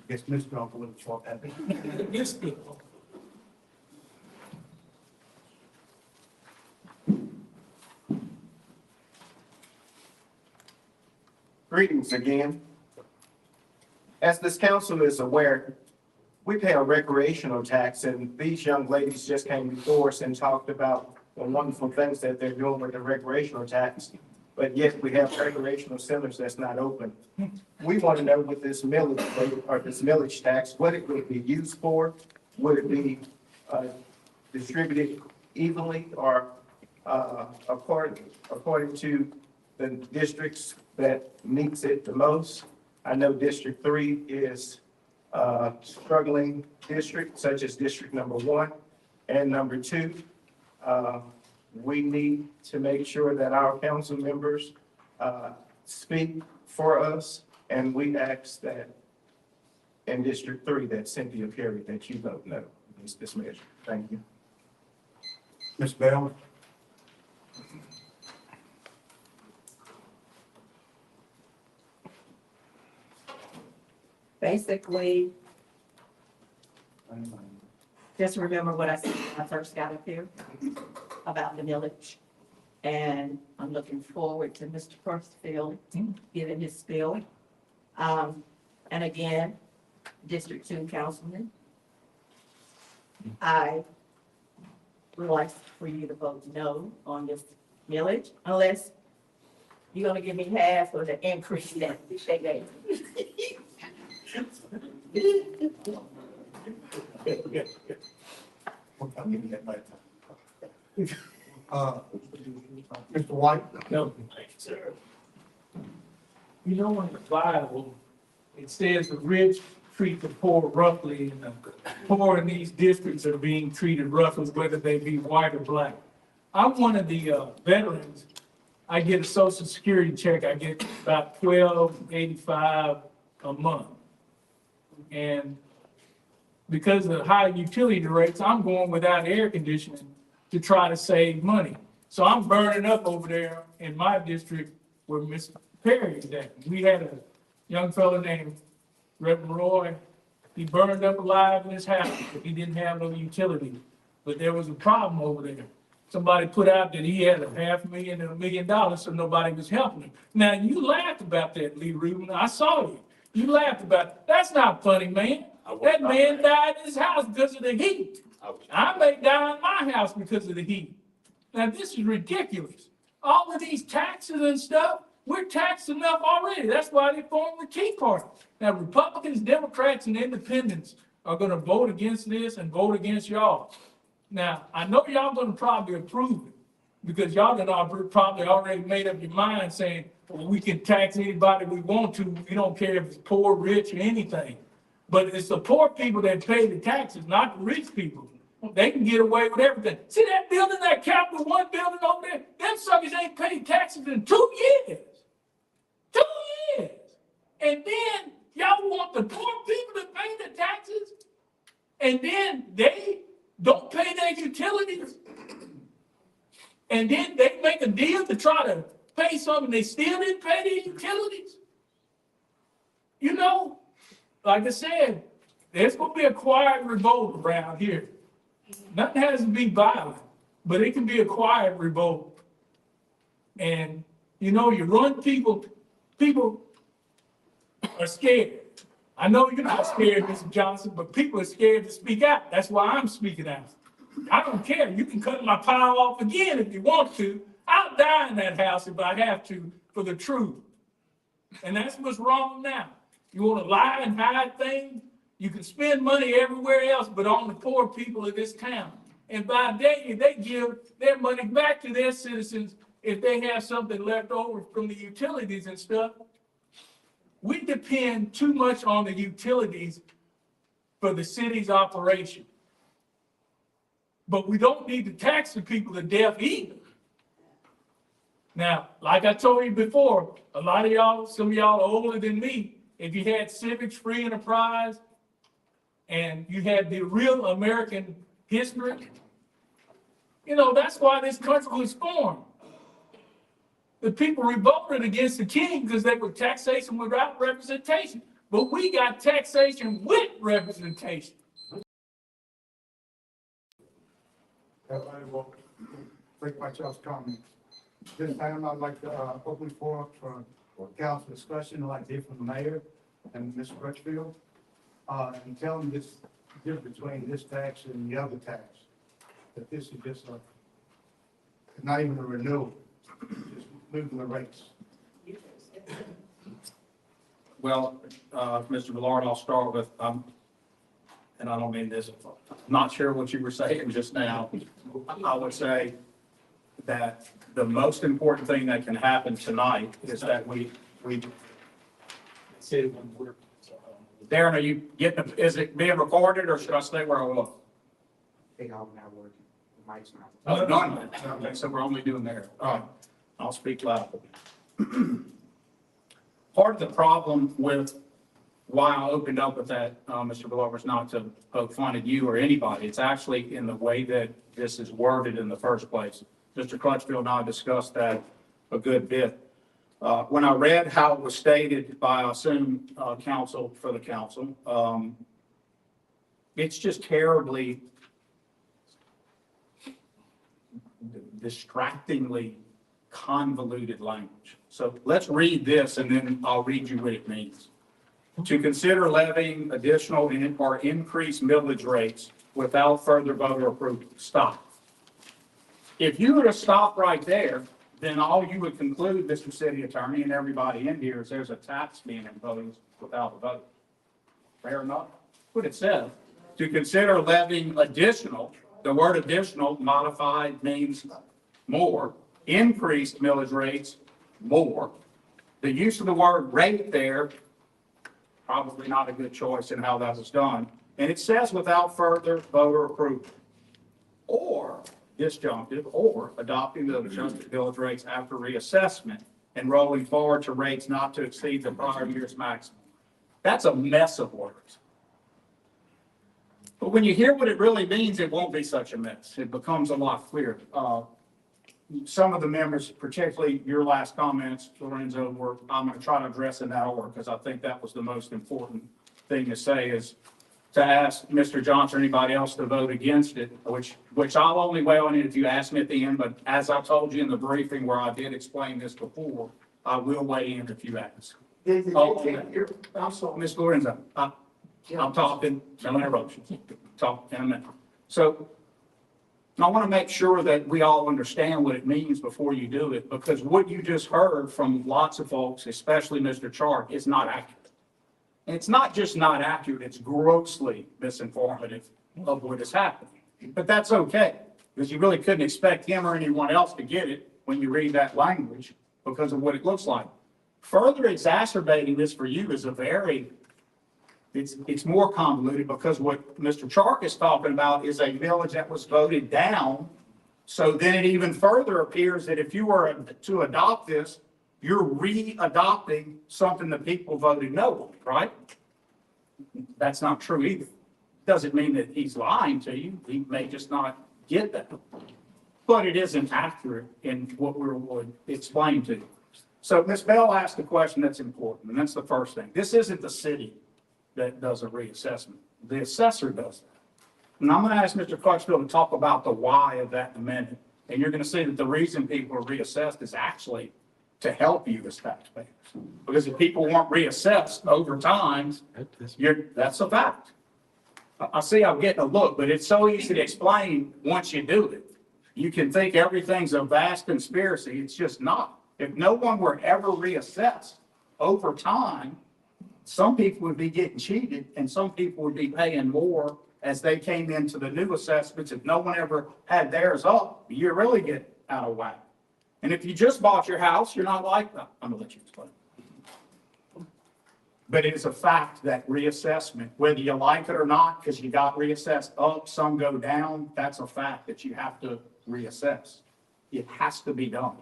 Yes, Mr. Uncle Willie Sharp. Yes, Greetings again. As this council is aware, we pay a recreational tax, and these young ladies just came before us and talked about the wonderful things that they're doing with the recreational tax, but yet we have recreational centers that's not open. We want to know what this millage, or this millage tax, what it would be used for? Would it be distributed evenly or according to the districts that needs it the most? I know District 3 is a struggling district, such as District number 1 and number 2. We need to make sure that our council members speak for us, and we ask that in District 3 that Cynthia Perry, that you vote no against this measure. Thank you. Ms. Bell? Basically, just remember what I said when I first got up here about the millage. And I'm looking forward to Mr. Crutchfield giving his spiel. And again, District 2 Councilman, I would like for you to vote no on this millage unless you're gonna give me half of the increase that they gave. I'll give you that later. Mr. White? No, thank you, sir. You know, in the Bible, it says the rich treat the poor roughly, and the poor in these districts are being treated roughly, whether they be white or black. I'm one of the veterans. I get a Social Security check. I get about $12.85 a month. And because of the high utility rates, I'm going without air conditioning to try to save money. So I'm burning up over there in my district where Mr. Perry is at. We had a young fellow named Reverend Roy. He burned up alive in his house, but he didn't have no utility. But there was a problem over there. Somebody put out that he had $500,000 and $1 million, so nobody was helping him. Now, you laughed about that, Lee Rubin. I saw you. You laughed about it. That's not funny, man. That man died in his house because of the heat. I may die in my house because of the heat. Now, this is ridiculous. All of these taxes and stuff, we're taxed enough already. That's why they formed the Tea Party. Now, Republicans, Democrats, and Independents are going to vote against this and vote against y'all. Now, I know y'all going to probably approve it because y'all done probably already made up your mind saying, well, we can tax anybody we want to. We don't care if it's poor, rich, or anything. But it's the poor people that pay the taxes, not the rich people. They can get away with everything. See that building, that Capital One building over there? Them suckers ain't paid taxes in 2 years. 2 years. And then y'all want the poor people to pay the taxes? And then they don't pay their utilities? And then they make a deal to try to pay something they still didn't pay their utilities? You know, like I said, there's going to be a quiet revolt around here. Nothing has to be violent, but it can be a quiet revolt. And, you know, you run people are scared. I know you're not scared, Mr. Johnson, but people are scared to speak out. That's why I'm speaking out. I don't care. You can cut my power off again if you want to. I'll die in that house if I have to for the truth. And that's what's wrong now. You want to lie and hide things? You can spend money everywhere else, but on the poor people of this town. And by day, they give their money back to their citizens if they have something left over from the utilities and stuff. We depend too much on the utilities for the city's operation. But we don't need to tax the people to death either. Now, like I told you before, a lot of y'all, some of y'all are older than me. If you had civics, free enterprise, and you had the real American history, you know, that's why this country was formed. The people revolted against the king because they were taxation without representation. But we got taxation with representation. Everybody will take my child's comments. This time, I'd like to open the floor up for council discussion, like I did from the mayor and Mr. Crutchfield. And tell them this difference between this tax and the other tax. That this is just not even a renewal, just moving the rates. Well, Mr. Millard, I'll start with, and I don't mean this, I'm not sure what you were saying just now. I would say that the most important thing that can happen tonight is that we Darren, are you getting, is it being recorded or should I stay where I was? They all not working. The mic's not. Oh, none. Okay, so we're only doing there. All right, I'll speak loudly. Part of the problem with why I opened up with that, Mr. Below, was not to poke fun at you or anybody. It's actually in the way that this is worded in the first place. Mr. Crutchfield and I discussed that a good bit. When I read how it was stated by, I assume, counsel for the council, it's just terribly distractingly convoluted language. So let's read this and then I'll read you what it means. To consider levying additional or increased millage rates without further voter approval. Stop. If you were to stop right there, then all you would conclude, Mr. City Attorney, and everybody in here, is there's a tax being imposed without a vote. Fair enough? What it says. To consider levying additional, the word additional modified means more, increased millage rates, more. The use of the word rate there, probably not a good choice in how that was done. And it says without further voter approval. Or disjunctive, or adopting the adjusted millage rates after reassessment and rolling forward to rates not to exceed the prior year's maximum. That's a mess of words. But when you hear what it really means, it won't be such a mess. It becomes a lot clearer. Some of the members, particularly your last comments, Lorenzo, I'm going to try to address in that order because I think that was the most important thing to say, is to ask Mr. Johnson or anybody else to vote against it, which I'll only weigh on it if you ask me at the end. But as I told you in the briefing where I did explain this before, I will weigh in if you ask. I'm sorry, Ms. Lorenzo, I'm talking, no interruptions. Talk in a minute. So I want to make sure that we all understand what it means before you do it, because what you just heard from lots of folks, especially Mr. Chark, is not accurate. And it's not just not accurate, it's grossly misinformative of what is happening. But that's okay, because you really couldn't expect him or anyone else to get it when you read that language because of what it looks like. Further exacerbating this for you is it's more convoluted, because what Mr. Chark is talking about is a millage that was voted down. So then it even further appears that if you were to adopt this, you're re-adopting something that people voted no on, right? That's not true either. Doesn't mean that he's lying to you. He may just not get that. But it isn't accurate in what we would explain to you. So Ms. Bell asked a question that's important, and that's the first thing. This isn't the city that does a reassessment. The assessor does that. And I'm going to ask Mr. Crutchfield to talk about the why of that in a minute. And you're going to see that the reason people are reassessed is actually to help you as taxpayers. Because if people weren't reassessed over time, that's a fact. I see I'm getting a look, but it's so easy to explain once you do it. You can think everything's a vast conspiracy. It's just not. If no one were ever reassessed over time, some people would be getting cheated and some people would be paying more as they came into the new assessments. If no one ever had theirs up, you really get out of whack. And if you just bought your house, you're not like that. I'm gonna let you explain. But it is a fact that reassessment, whether you like it or not, because you got reassessed up, some go down, that's a fact that you have to reassess. It has to be done.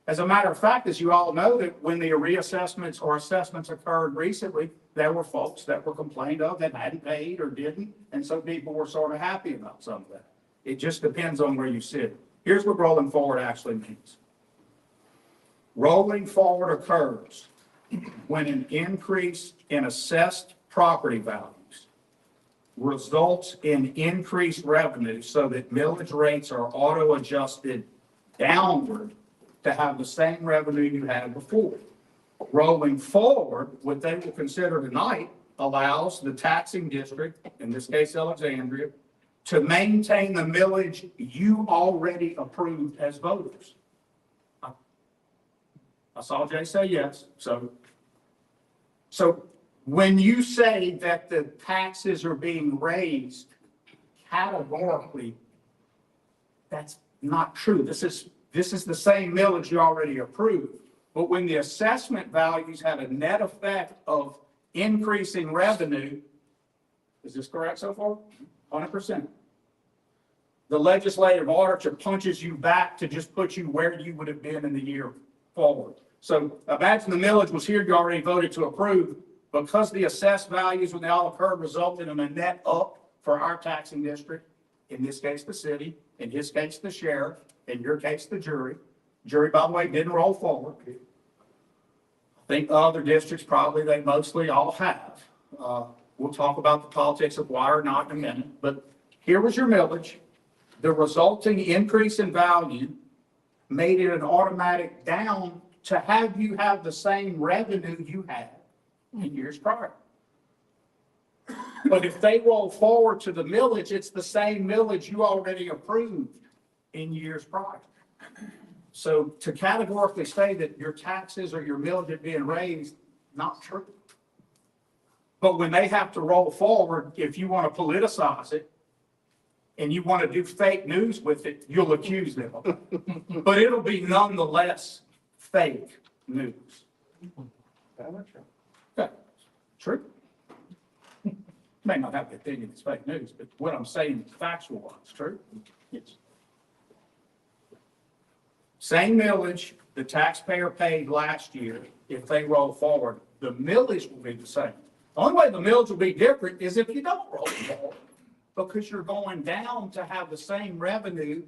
As a matter of fact, as you all know, that when the reassessments or assessments occurred recently, there were folks that were complained of that hadn't paid or didn't, and so people were sort of happy about some of that. It just depends on where you sit. Here's what rolling forward actually means. Rolling forward occurs when an increase in assessed property values results in increased revenue so that millage rates are auto-adjusted downward to have the same revenue you had before. Rolling forward, what they will consider tonight allows the taxing district, in this case Alexandria, to maintain the millage you already approved as voters. I saw Jay say yes. So when you say that the taxes are being raised categorically, that's not true. This is the same millage you already approved. But when the assessment values had a net effect of increasing revenue, is this correct so far? 100%. The legislative auditor punches you back to just put you where you would have been in the year forward. So imagine the millage was here, you already voted to approve. Because the assessed values when they all occurred resulted in a net up for our taxing district, in this case, the city, in his case, the sheriff, in your case, the jury. Jury, by the way, didn't roll forward. I think other districts probably they mostly all have. We'll talk about the politics of why or not in a minute, but here was your millage. The resulting increase in value made it an automatic down to have you have the same revenue you had in years prior. But if they roll forward to the millage, it's the same millage you already approved in years prior. So to categorically say that your taxes or your millage are being raised, not true. But when they have to roll forward, if you want to politicize it and you want to do fake news with it, you'll accuse them of it. But it'll be nonetheless fake news. Okay. True. May not have the opinion it's fake news, but what I'm saying is factual. It's true. Yes. Same millage the taxpayer paid last year. If they roll forward, the millage will be the same. The only way the millage will be different is if you don't roll forward, because you're going down to have the same revenue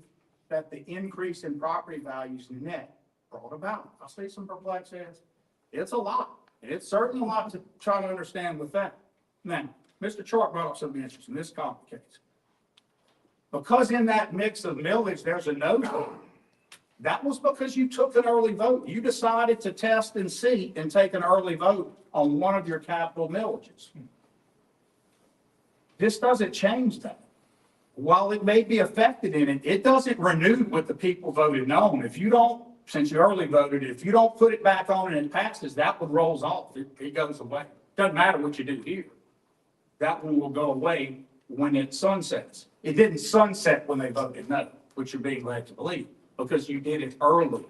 that the increase in property values net brought about. I see some perplexed heads. It's a lot. It's certainly a lot to try to understand with that. Now, Mr. Chart brought up something interesting. This complicates. Because in that mix of millage, there's a no vote. That was because you took an early vote. You decided to test and see and take an early vote on one of your capital millages. This doesn't change that. While it may be affected in it, it doesn't renew what the people voted no. If you don't, since you early voted, if you don't put it back on and it passes, that one rolls off. It goes away. Doesn't matter what you do here. That one will go away when it sunsets. It didn't sunset when they voted no, which you're being led to believe, because you did it early.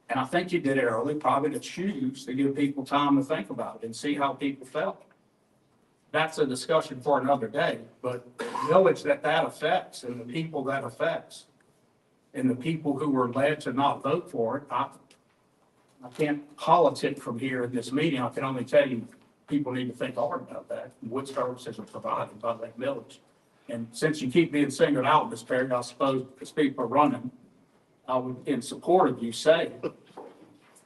And I think you did it early, probably to choose to give people time to think about it and see how people felt. That's a discussion for another day, but the village that affects and the people that affects and the people who were led to not vote for it, I can't politic from here in this meeting. I can only tell you people need to think hard about that. What services are provided by that village. And since you keep being singled out, Ms. Perry, I suppose because people are running, I would, in support of you, say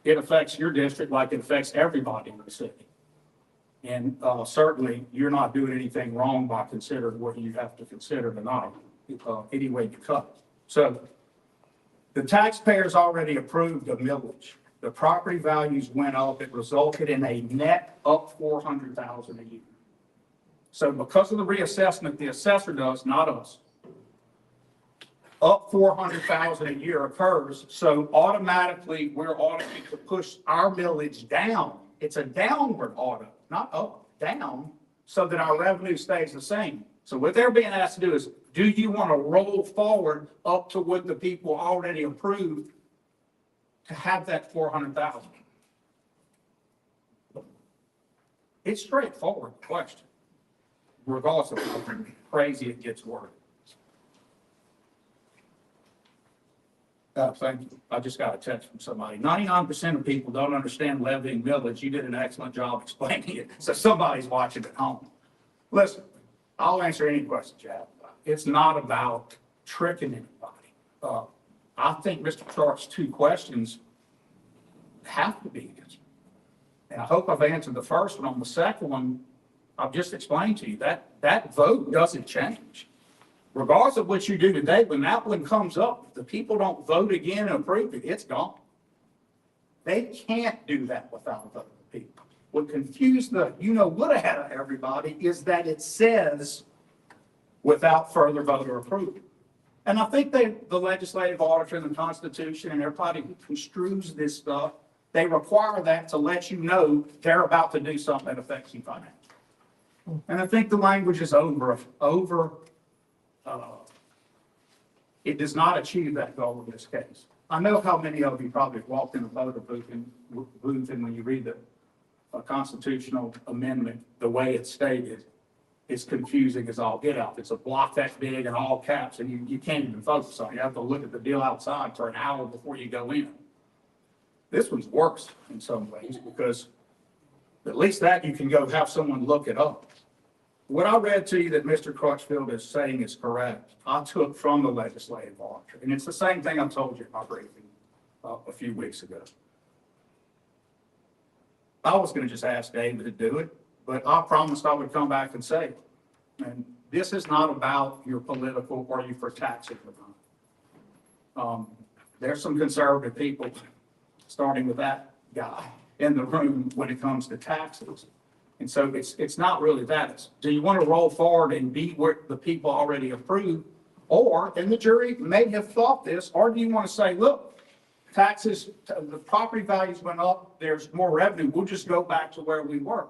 it affects your district like it affects everybody in the city. And certainly, you're not doing anything wrong by considering what you have to consider tonight, any way you cut. So The taxpayers already approved a millage. The property values went up. It resulted in a net up 400,000 a year. So because of the reassessment, the assessor does, not us, up 400,000 a year occurs. So automatically we're audited to push our millage down. It's a downward audit, not up, down, so that our revenue stays the same. So what they're being asked to do is, do you want to roll forward up to what the people already approved to have that 400,000? It's straightforward question, regardless of how crazy it gets worded. Thank you. I just got a text from somebody. 99% of people don't understand levy and millage. You did an excellent job explaining it. So somebody's watching at home. Listen, I'll answer any questions you have. It's not about tricking anybody. I think Mr. Sharp's two questions have to be answered. And I hope I've answered the first one. On the second one, I've just explained to you that vote doesn't change. Regardless of what you do today, when that one comes up, if the people don't vote again and approve it, it's gone. They can't do that without a vote of the people. What confused the would have had everybody is that it says without further voter approval. And I think the legislative auditor and the Constitution and everybody who construes this stuff, they require that to let you know they're about to do something that affects you financially. And I think the language is it does not achieve that goal in this case. I know how many of you probably walked in a voter booth and when you read the constitutional amendment, the way it's stated, it's confusing as all get out. It's a block that big in all caps and you can't even focus on it. You have to look at the deal outside for an hour before you go in. This one's worse in some ways because at least that you can go have someone look it up. What I read to you that Mr. Crutchfield is saying is correct. I took from the legislative auditor, and it's the same thing I told you in my briefing a few weeks ago. I was going to just ask David to do it, but I promised I would come back and say it. And this is not about your political or you for taxing or not. There's some conservative people, starting with that guy, in the room when it comes to taxes. And so it's not really that. It's, do you want to roll forward and be where the people already approved? Or, and the jury may have thought this, or do you want to say, look, taxes, the property values went up, there's more revenue, we'll just go back to where we were.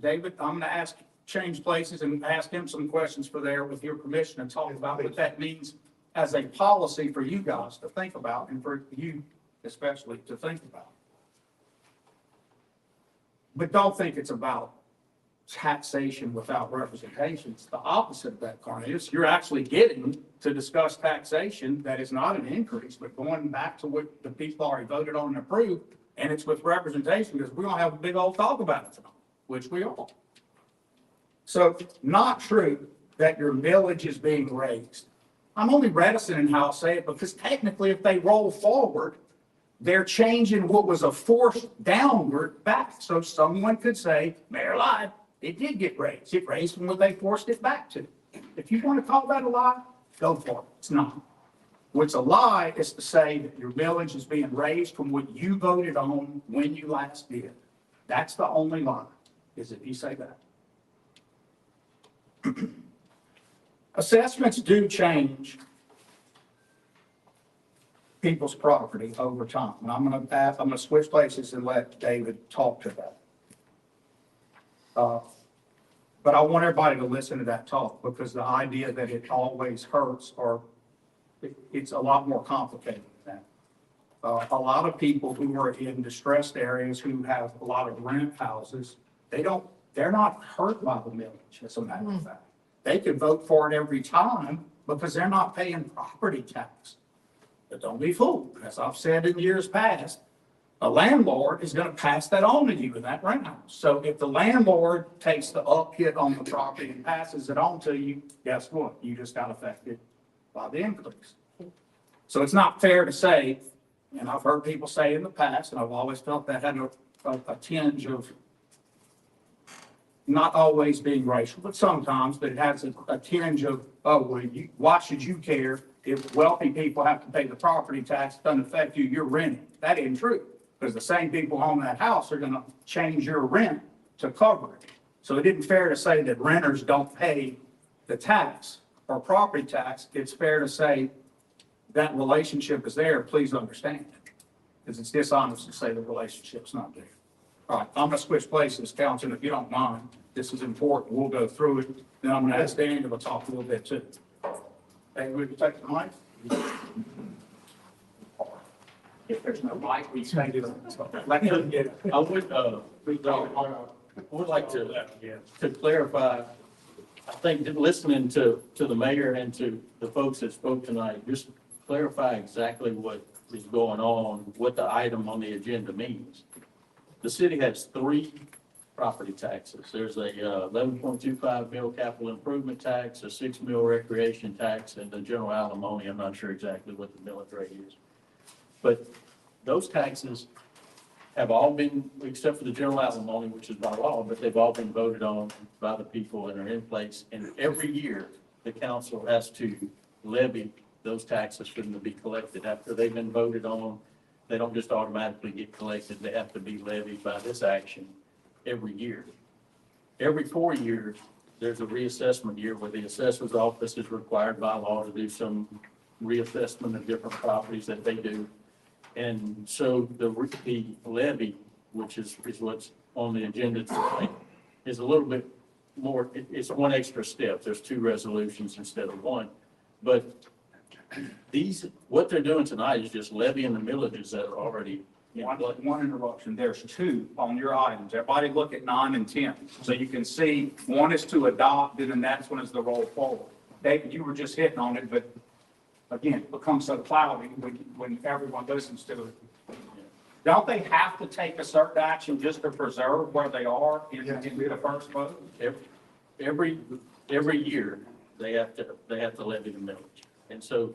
David, I'm going to change places and ask him some questions for there with your permission and talk about what that means as a policy for you guys to think about and for you especially to think about. But don't think it's about taxation without representation. It's the opposite of that, Cornelius. You're actually getting to discuss taxation that is not an increase, but going back to what the people already voted on and approved, and it's with representation because we're going to have a big old talk about it tonight, which we are. So not true that your millage is being raised. I'm only reticent in how I say it because technically if they roll forward, they're changing what was a forced downward back. So someone could say, Mayor lied. It did get raised. It raised from what they forced it back to. If you want to call that a lie, go for it. It's not. What's a lie is to say that your millage is being raised from what you voted on when you last did. That's the only lie, is if you say that. Assessments do change people's property over time. And I'm going to switch places and let David talk to that. But I want everybody to listen to that talk because the idea that it always hurts or it's a lot more complicated than that. A lot of people who are in distressed areas who have a lot of rent houses, they're not hurt by the millage, as a matter of fact. They could vote for it every time because they're not paying property tax. But don't be fooled. As I've said in years past, a landlord is going to pass that on to you in that rent house. So if the landlord takes the up hit on the property and passes it on to you, guess what? You just got affected by the increase. So it's not fair to say, and I've heard people say in the past, and I've always felt that had a tinge of not always being racial, but sometimes, but it has a tinge of, oh, well, why should you care if wealthy people have to pay the property tax, it doesn't affect you, you're renting. That isn't true, because the same people who own that house are gonna change your rent to cover it. So it isn't fair to say that renters don't pay the tax or property tax. It's fair to say that relationship is there, please understand it. Because it's dishonest to say the relationship's not there. All right, I'm gonna switch places, Councilman, if you don't mind. This is important. We'll go through it. Then I'm gonna ask Daniel to talk a little bit too. Hey, we can take the mic? If there's no mic, we can do it. Let him get it. I would like to clarify, I think that listening to the mayor and to the folks that spoke tonight, just clarify exactly what is going on, what the item on the agenda means. The city has 3 property taxes. There's a 11.25 mil capital improvement tax, a 6 mil recreation tax, and the general alimony. I'm not sure exactly what the millage rate is. But those taxes have all been, except for the general alimony, which is by law, but they've all been voted on by the people and are in place. And every year, the council has to levy those taxes for them to be collected. After they've been voted on, they don't just automatically get collected. They have to be levied by this action every year. Every 4 years, there's a reassessment year where the assessor's office is required by law to do some reassessment of different properties that they do. And so the levy, which is what's on the agenda tonight, is a little bit more, it's one extra step. There's 2 resolutions instead of 1. But what they're doing tonight is just levying the millages that are already in place. One interruption. There's 2 on your items. Everybody look at 9 and 10. So you can see 1 is to adopt, and then that's one is the roll forward. David, you were just hitting on it, but again, it becomes so cloudy when everyone listens to it. Don't they have to take a certain action just to preserve where they are in the first vote? Every year, they have to levy the millage. And so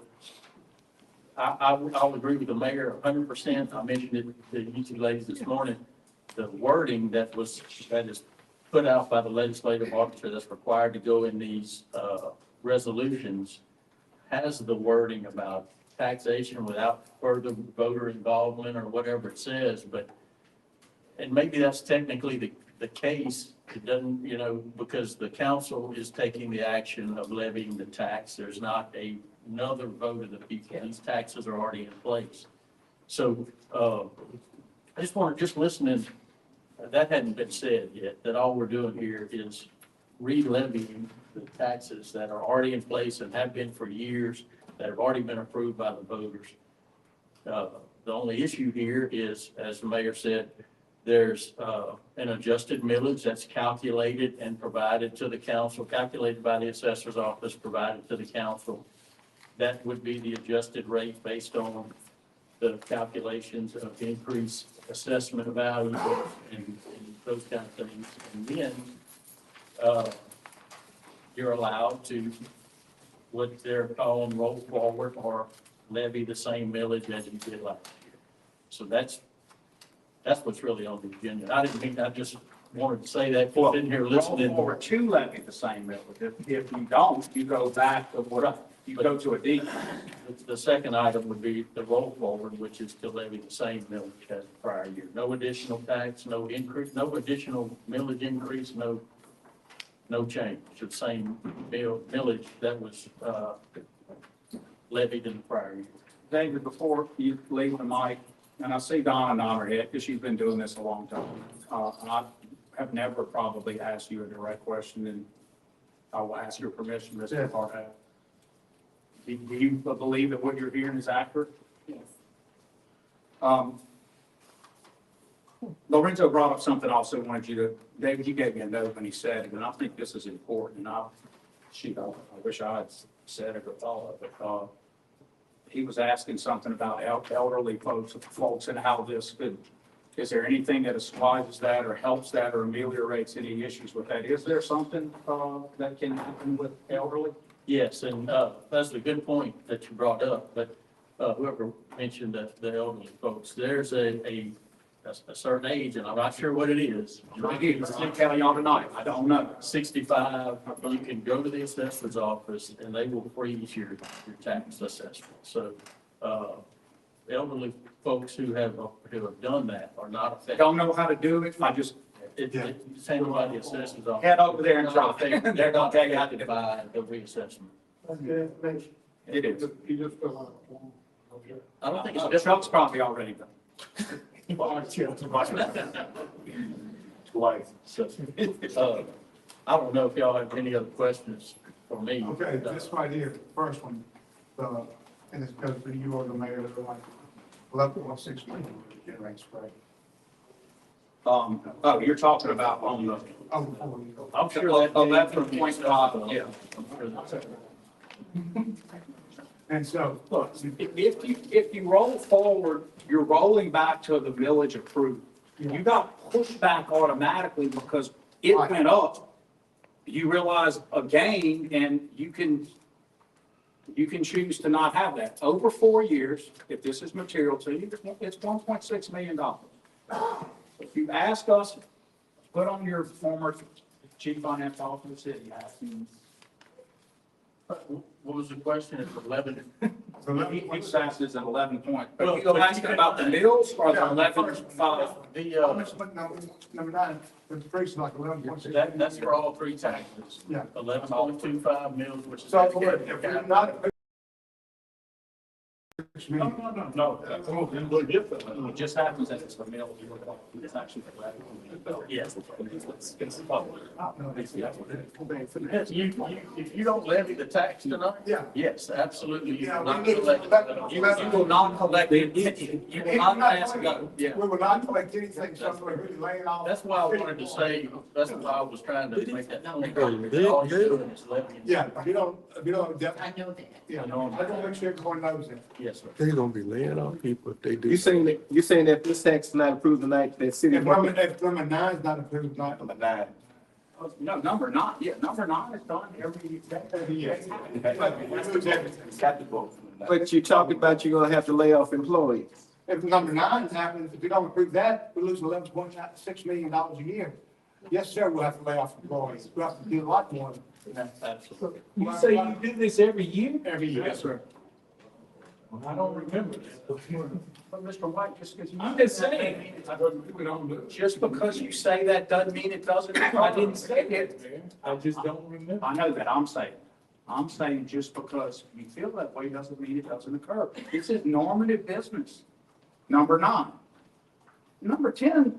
I'll agree with the mayor 100%. I mentioned it to you 2 ladies this morning. The wording that is put out by the legislative officer that's required to go in these resolutions has the wording about taxation without further voter involvement or whatever it says, and maybe that's technically the case. It doesn't, because the council is taking the action of levying the tax. There's not another vote of the people. These taxes are already in place. So I just listening, that hadn't been said yet, that all we're doing here is re-levying the taxes that are already in place and have been for years, that have already been approved by the voters. The only issue here is, as the mayor said, there's an adjusted millage that's calculated and provided to the council, calculated by the assessor's office, provided to the council. That would be the adjusted rate based on the calculations of increased assessment value and those kind of things. And then you're allowed to, what they're calling roll forward or levy the same millage as you did last year. So that's what's really on the agenda. I just wanted to say that, because in here listening. Roll forward to levy the same millage. If you don't, you go back to you go to a D. The second item would be the roll forward, which is to levy the same millage as the prior year. No additional tax, no increase, no additional millage increase, no change. It's the same millage that was levied in the prior year. David, before you leave the mic, and I see Donna nod her head because she's been doing this a long time. I have never probably asked you a direct question, and I will ask your permission, Mr. Parham. Do you believe that what you're hearing is accurate? Yes. Lorenzo brought up something also wanted you to, David, you gave me a note when he said it, and I think this is important, and I wish I had said it or thought of it. He was asking something about elderly folks and how this could, is there anything that assuages that or helps that or ameliorates any issues with that? Is there something that can happen with elderly? Yes, and that's a good point that you brought up, but whoever mentioned the elderly folks, there's a a certain age, and I'm not sure what it is. What it is, Lee County on tonight, I don't know. 65, you can go to the assessor's office and they will freeze your tax assessment. So, elderly folks who have done that are not affected. Don't know how to do it, I just It's handled by the assessor's office. head over there and try. They're gonna tell you how to divide the reassessment. That's good information. It is. You just fill out a form. I don't think it's This truck's probably already done. Twice. So, I don't know if y'all have any other questions for me. Okay, this right here, the first one, and it's because for you or the mayor, they're like 11.6 million generates, right? Oh, you're talking about on the, Oh, before you go. I'm sure that. 11.5, yeah. I'm sure that's. And so, Look, if you roll forward, you're rolling back to the village approved. You got pushed back automatically because it Right. went up. You realize a gain and you can choose to not have that. Over 4 years, if this is material to you, it's $1.6 million. If you ask us, put on your former chief finance officer, city, What was the question? It's 11. he says it's an 11 point. But you go asking about the mills or the 11.5? Number 9, the price is like 11.6. That's for all three taxes. Yeah. 11.25 mils, which is. So, if we're not. No. It just happens that it's the mill. It's actually the levy. Yes. It's public. Yes, if you don't levy the tax tonight? Yeah. Yes, absolutely. You Yeah, will not we need to collect collect- it. You will not collect it. You will not ask go. Yeah. We will not collect anything, so we're really laying off. That's why I wanted to say, that's why I was trying to make that point. Oh, All you're doing is levying. Yeah, if you don't, I know that. yeah, I don't make sure everyone knows that. Yes, sir. They're gonna be laying off people if they do. You saying that if this tax is not approved tonight, that city. If number 9 is not approved, not. Number 9. No, number 9, yeah, number 9 is done every year. But you talking about you're gonna have to lay off employees. If number 9 is happening, if we don't approve that, we lose $11.6 million a year. Yes, sir, we'll have to lay off employees. We'll have to do a lot more Absolutely. You say you do this every year? every year. Yes, sir. I don't remember. But Mr. White, just because you. I'm just saying. Just because you say that doesn't mean it doesn't. I didn't say it. I just don't remember. I know that, I'm saying just because you feel that way doesn't mean it doesn't occur. This is normative business. Number 9. Number 10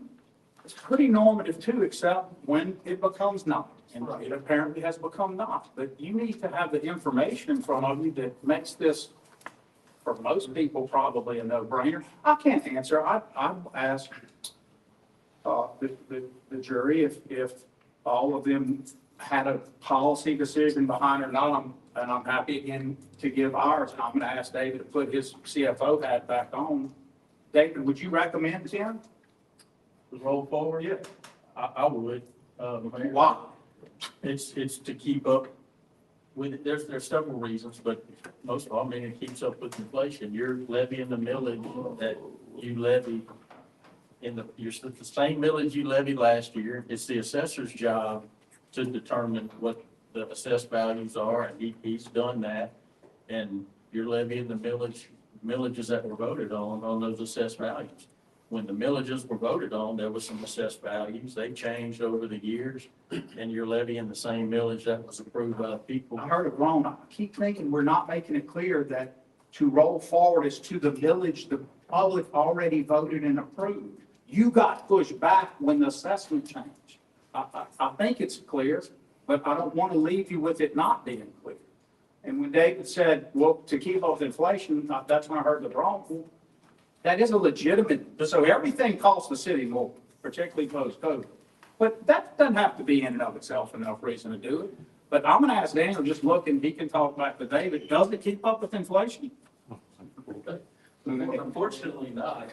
is pretty normative too, except when it becomes not. And it apparently has become not. But you need to have the information in front of you that makes this, for most people, probably a no-brainer. I can't answer. I asked the jury if all of them had a policy decision behind it or not. And I'm happy again to give ours. And I'm going to ask David to put his CFO hat back on. David, would you recommend 10? Roll forward? Yeah. I would. Why? It's to keep up with, there's several reasons, but most of all, I mean, it keeps up with inflation. You're levying the millage that you levy you're the same millage you levied last year. It's the assessor's job to determine what the assessed values are, and he's done that. And you're levying the millages that were voted on those assessed values. When the millages were voted on, there was some assessed values. They changed over the years, and you're levying the same millage that was approved by the people. I heard it wrong. I keep thinking we're not making it clear that to roll forward is to the village the public already voted and approved. You got pushed back when the assessment changed. I think it's clear, but I don't want to leave you with it not being clear. And when David said, well, to keep up with inflation, that's when I heard the wrong. That is a legitimate, so everything costs the city more, particularly post-COVID. But that doesn't have to be in and of itself enough reason to do it. But I'm gonna ask Daniel, just look, and he can talk back to David, does it keep up with inflation? Unfortunately not.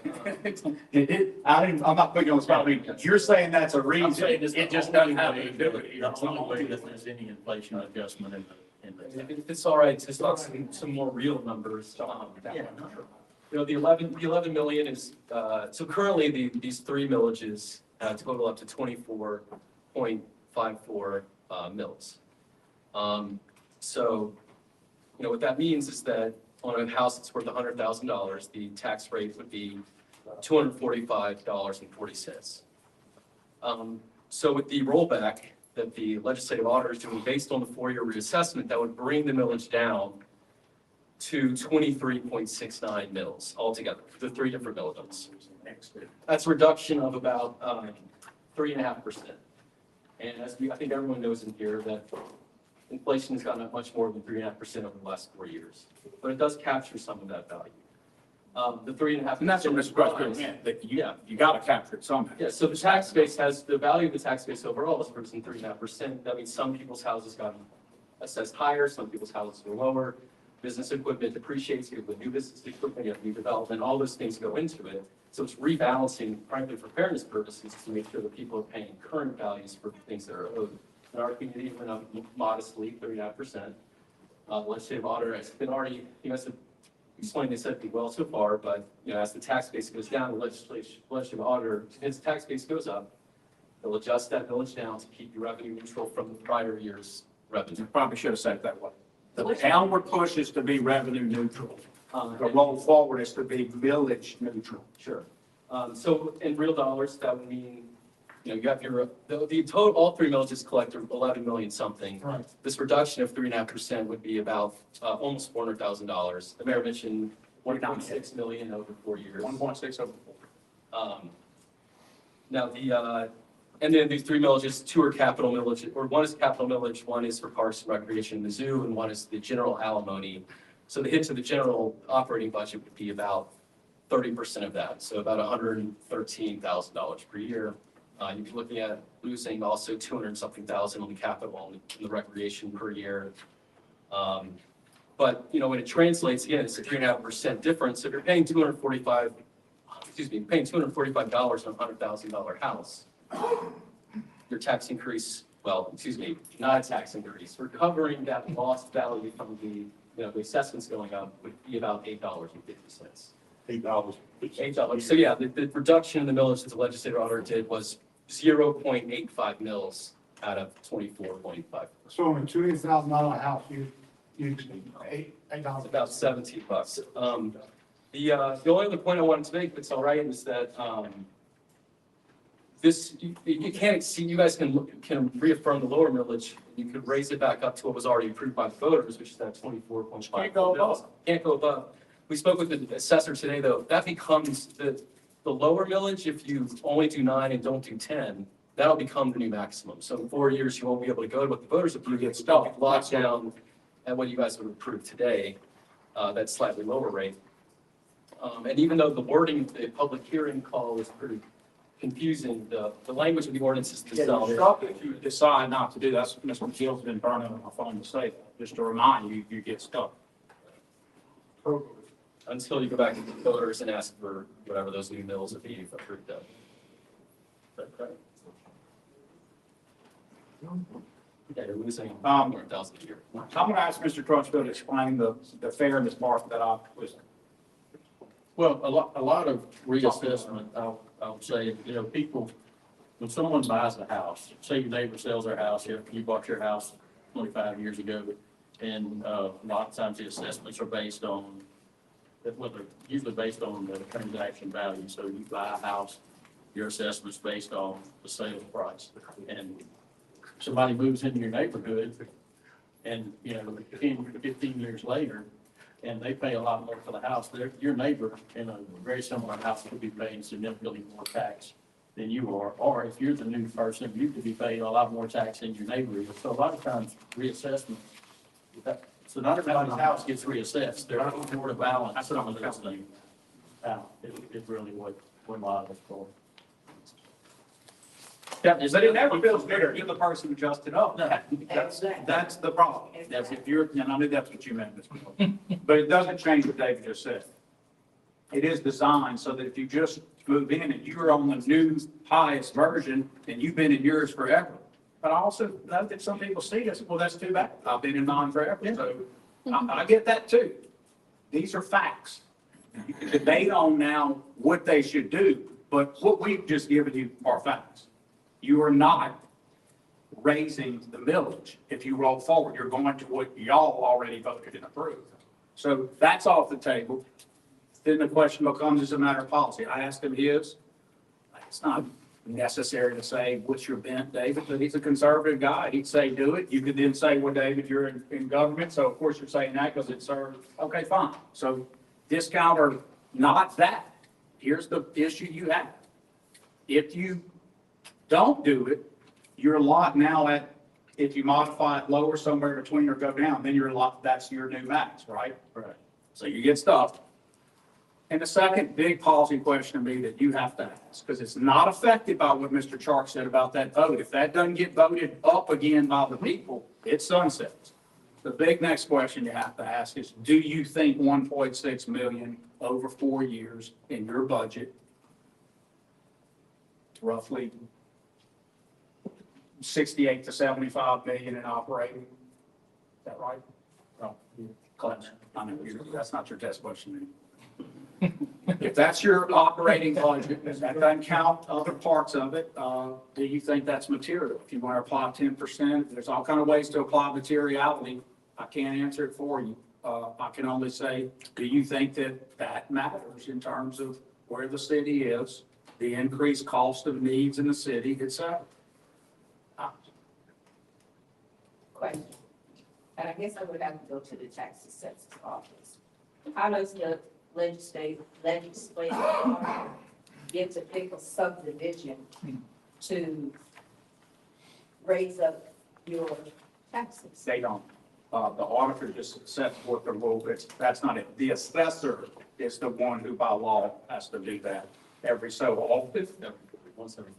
I'm not putting you on the spot. I mean, you're saying that's a I'm reason, saying it's it the just only doesn't have way- to do it. That's the only way that there's any inflation adjustment in the. It's all right, it's not some more real numbers. Yeah. You know, the 11 million is, so currently these three millages total up to 24.54 mils. So, you know, what that means is that on a house that's worth $100,000, the tax rate would be $245.40. So with the rollback that the legislative auditor is doing based on the 4-year reassessment, that would bring the millage down to 23.69 mils altogether for the three different millages. That's a reduction of about 3.5%. And as I think everyone knows in here that inflation has gone up much more than 3.5% over the last 4 years, but it does capture some of that value. The 3.5%. And that's what Mr. President meant, that you got to capture it somehow. Yeah, so the tax base the value of the tax base overall is risen 3.5%. That means some people's houses got assessed higher, some people's houses were lower. Business equipment depreciates, you have new business equipment, you have new development, all those things go into it. So it's rebalancing, frankly, for fairness purposes, to make sure that people are paying current values for things that are owed. In our community, it went up modestly, 3.5%. Legislative auditor has been already, you know, explained this pretty well so far, but, you know, as the tax base goes down, the legislative auditor, as the tax base goes up, they'll adjust that millage down to keep your revenue neutral from the prior year's revenue. Probably should have said it that way. The downward push is to be revenue neutral. The roll forward is to be millage neutral. Sure. So in real dollars, that would mean, you know, you have the total, all three millages collect 11 million something. Right. This reduction of 3.5% would be about almost $400,000. The mayor mentioned 1.6 million over 4 years. 1.6 over 4. Now and then these three millages, two are capital millage, or one is capital millage, one is for parks and recreation, the zoo, and one is the general alimony. So the hit to the general operating budget would be about 30% of that, so about $113,000 per year. You'd be looking at losing also 200-something thousand on the capital and the recreation per year. But, you know, when it translates, again, it's a 3.5% difference. If you're paying $245 on a $100,000 house, your tax increase, not a tax increase, recovering that lost value from the, you know, the assessments going up would be about $8.50. $8. So yeah, the reduction in the millage that the legislative auditor did was 0.85 mils out of 24.5. So on a $200,000 house, you $8. About $17. The only other point I wanted to make, if it's all right, is that you can't exceed. You guys can reaffirm the lower millage. You could raise it back up to what was already approved by the voters, which is that 24.5. Can't go above. Can't go above. We spoke with the assessor today, though. That becomes the lower millage. If you only do 9 and don't do 10, that'll become the new maximum. So in 4 years, you won't be able to go to what the voters approve. You get stuck, locked down at what you guys would approve today, that slightly lower rate. And even though the wording of the public hearing call was pretty confusing, the language of the ordinance is the You're stuck if you decide not to do that. Mr. McKeel's been burning on my phone to say that, just to remind you, you get stuck. Until you go back to the voters and ask for whatever those new mills would be approved of. Yeah, you're losing 100,000 a year. I'm going to ask Mr. Crutchfield to explain the fairness part that I was. Well, a lot of reassessment, I would say, you know, people, when someone buys a house, say your neighbor sells their house, you bought your house 25 years ago, and a lot of times the assessments are based on, well, they're usually based on the transaction value. So you buy a house, your assessment's based on the sales price. And somebody moves into your neighborhood and, you know, 10, 15 years later, and they pay a lot more for the house. Your neighbor in a very similar house could be paying significantly more tax than you are. Or if you're the new person, you could be paying a lot more tax than your neighbor is. So a lot of times reassessment, so not everybody's house gets reassessed. They're more to balance some of those things out. It's really what a lot of it's for. Yeah, but it never feels bigger. You're the person who adjusted up. That's the problem. That's if you're, and I knew that's what you meant, Mr. Moore. But it doesn't change what David just said. It is designed so that if you just move in and you're on the new highest version and you've been in yours forever. But I also know that some people see this, well, that's too bad. I've been in mine forever. So I get that too. These are facts. You can debate on now what they should do, but what we've just given you are facts. You are not raising the millage. If you roll forward, you're going to what y'all already voted and approved. So that's off the table. Then the question becomes, as a matter of policy. I asked him his. It's not necessary to say, what's your bent, David? But he's a conservative guy. He'd say, do it. You could then say, well, David, you're in government. So of course you're saying that because it served. Okay, fine. So discount or not that. Here's the issue you have. If you don't do it, you're locked now at, if you modify it lower somewhere between or go down, then you're locked, that's your new max, right? Right. So you get stuck. And the second big policy question to me that you have to ask, because it's not affected by what Mr. Chark said about that vote. If that doesn't get voted up again by the people, it sunsets. The big next question you have to ask is, do you think 1.6 million over 4 years in your budget, roughly 68 to 75 million in operating? Is that right? No, close. I know, that's not your test question. If that's your operating budget, that doesn't count other parts of it, do you think that's material? If you want to apply 10%, there's all kind of ways to apply materiality. I can't answer it for you. I can only say, do you think that that matters in terms of where the city is, the increased cost of needs in the city, et cetera? Question. And I guess I would have to go to the tax assessor's office. How does the legislative get to pick a subdivision to raise up your taxes? They don't. The auditor just sets forth the rule. That's not it. The assessor is the one who by law has to do that every so often.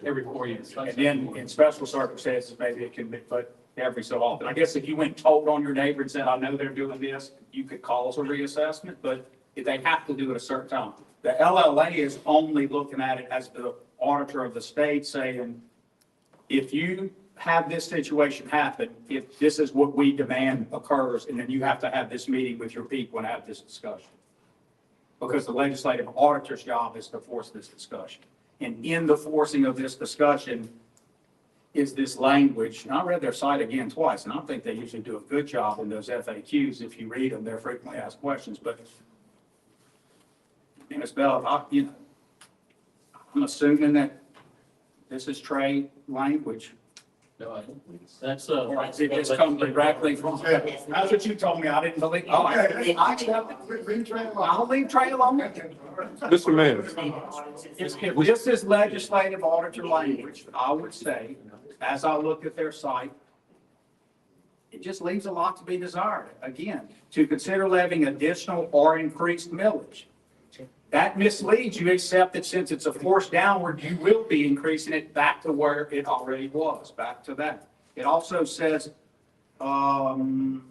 Every 4 years. And then in special circumstances, maybe it can be, but every so often. I guess if you went and told on your neighbor and said, I know they're doing this, you could cause a reassessment, but they have to do it a certain time. The LLA is only looking at it as the auditor of the state saying, if you have this situation happen, if this is what we demand occurs, and then you have to have this meeting with your people and have this discussion. Because the legislative auditor's job is to force this discussion. And in the forcing of this discussion is this language, and I read their site again twice, and I think they usually do a good job in those FAQs. If you read them, they're frequently asked questions, but Ms. Bell, I'm assuming that this is trade language. No, I don't believe so. That's, Or is it just come directly from, that's what you told me, I didn't believe. Oh, I accept it. I'll leave Trey alone. Mr. Mayor, If this is legislative auditor language, I would say, as I look at their site, it just leaves a lot to be desired. Again, to consider levying additional or increased millage. That misleads you, except that since it's a force downward, you will be increasing it back to where it already was, back to that. It also says, where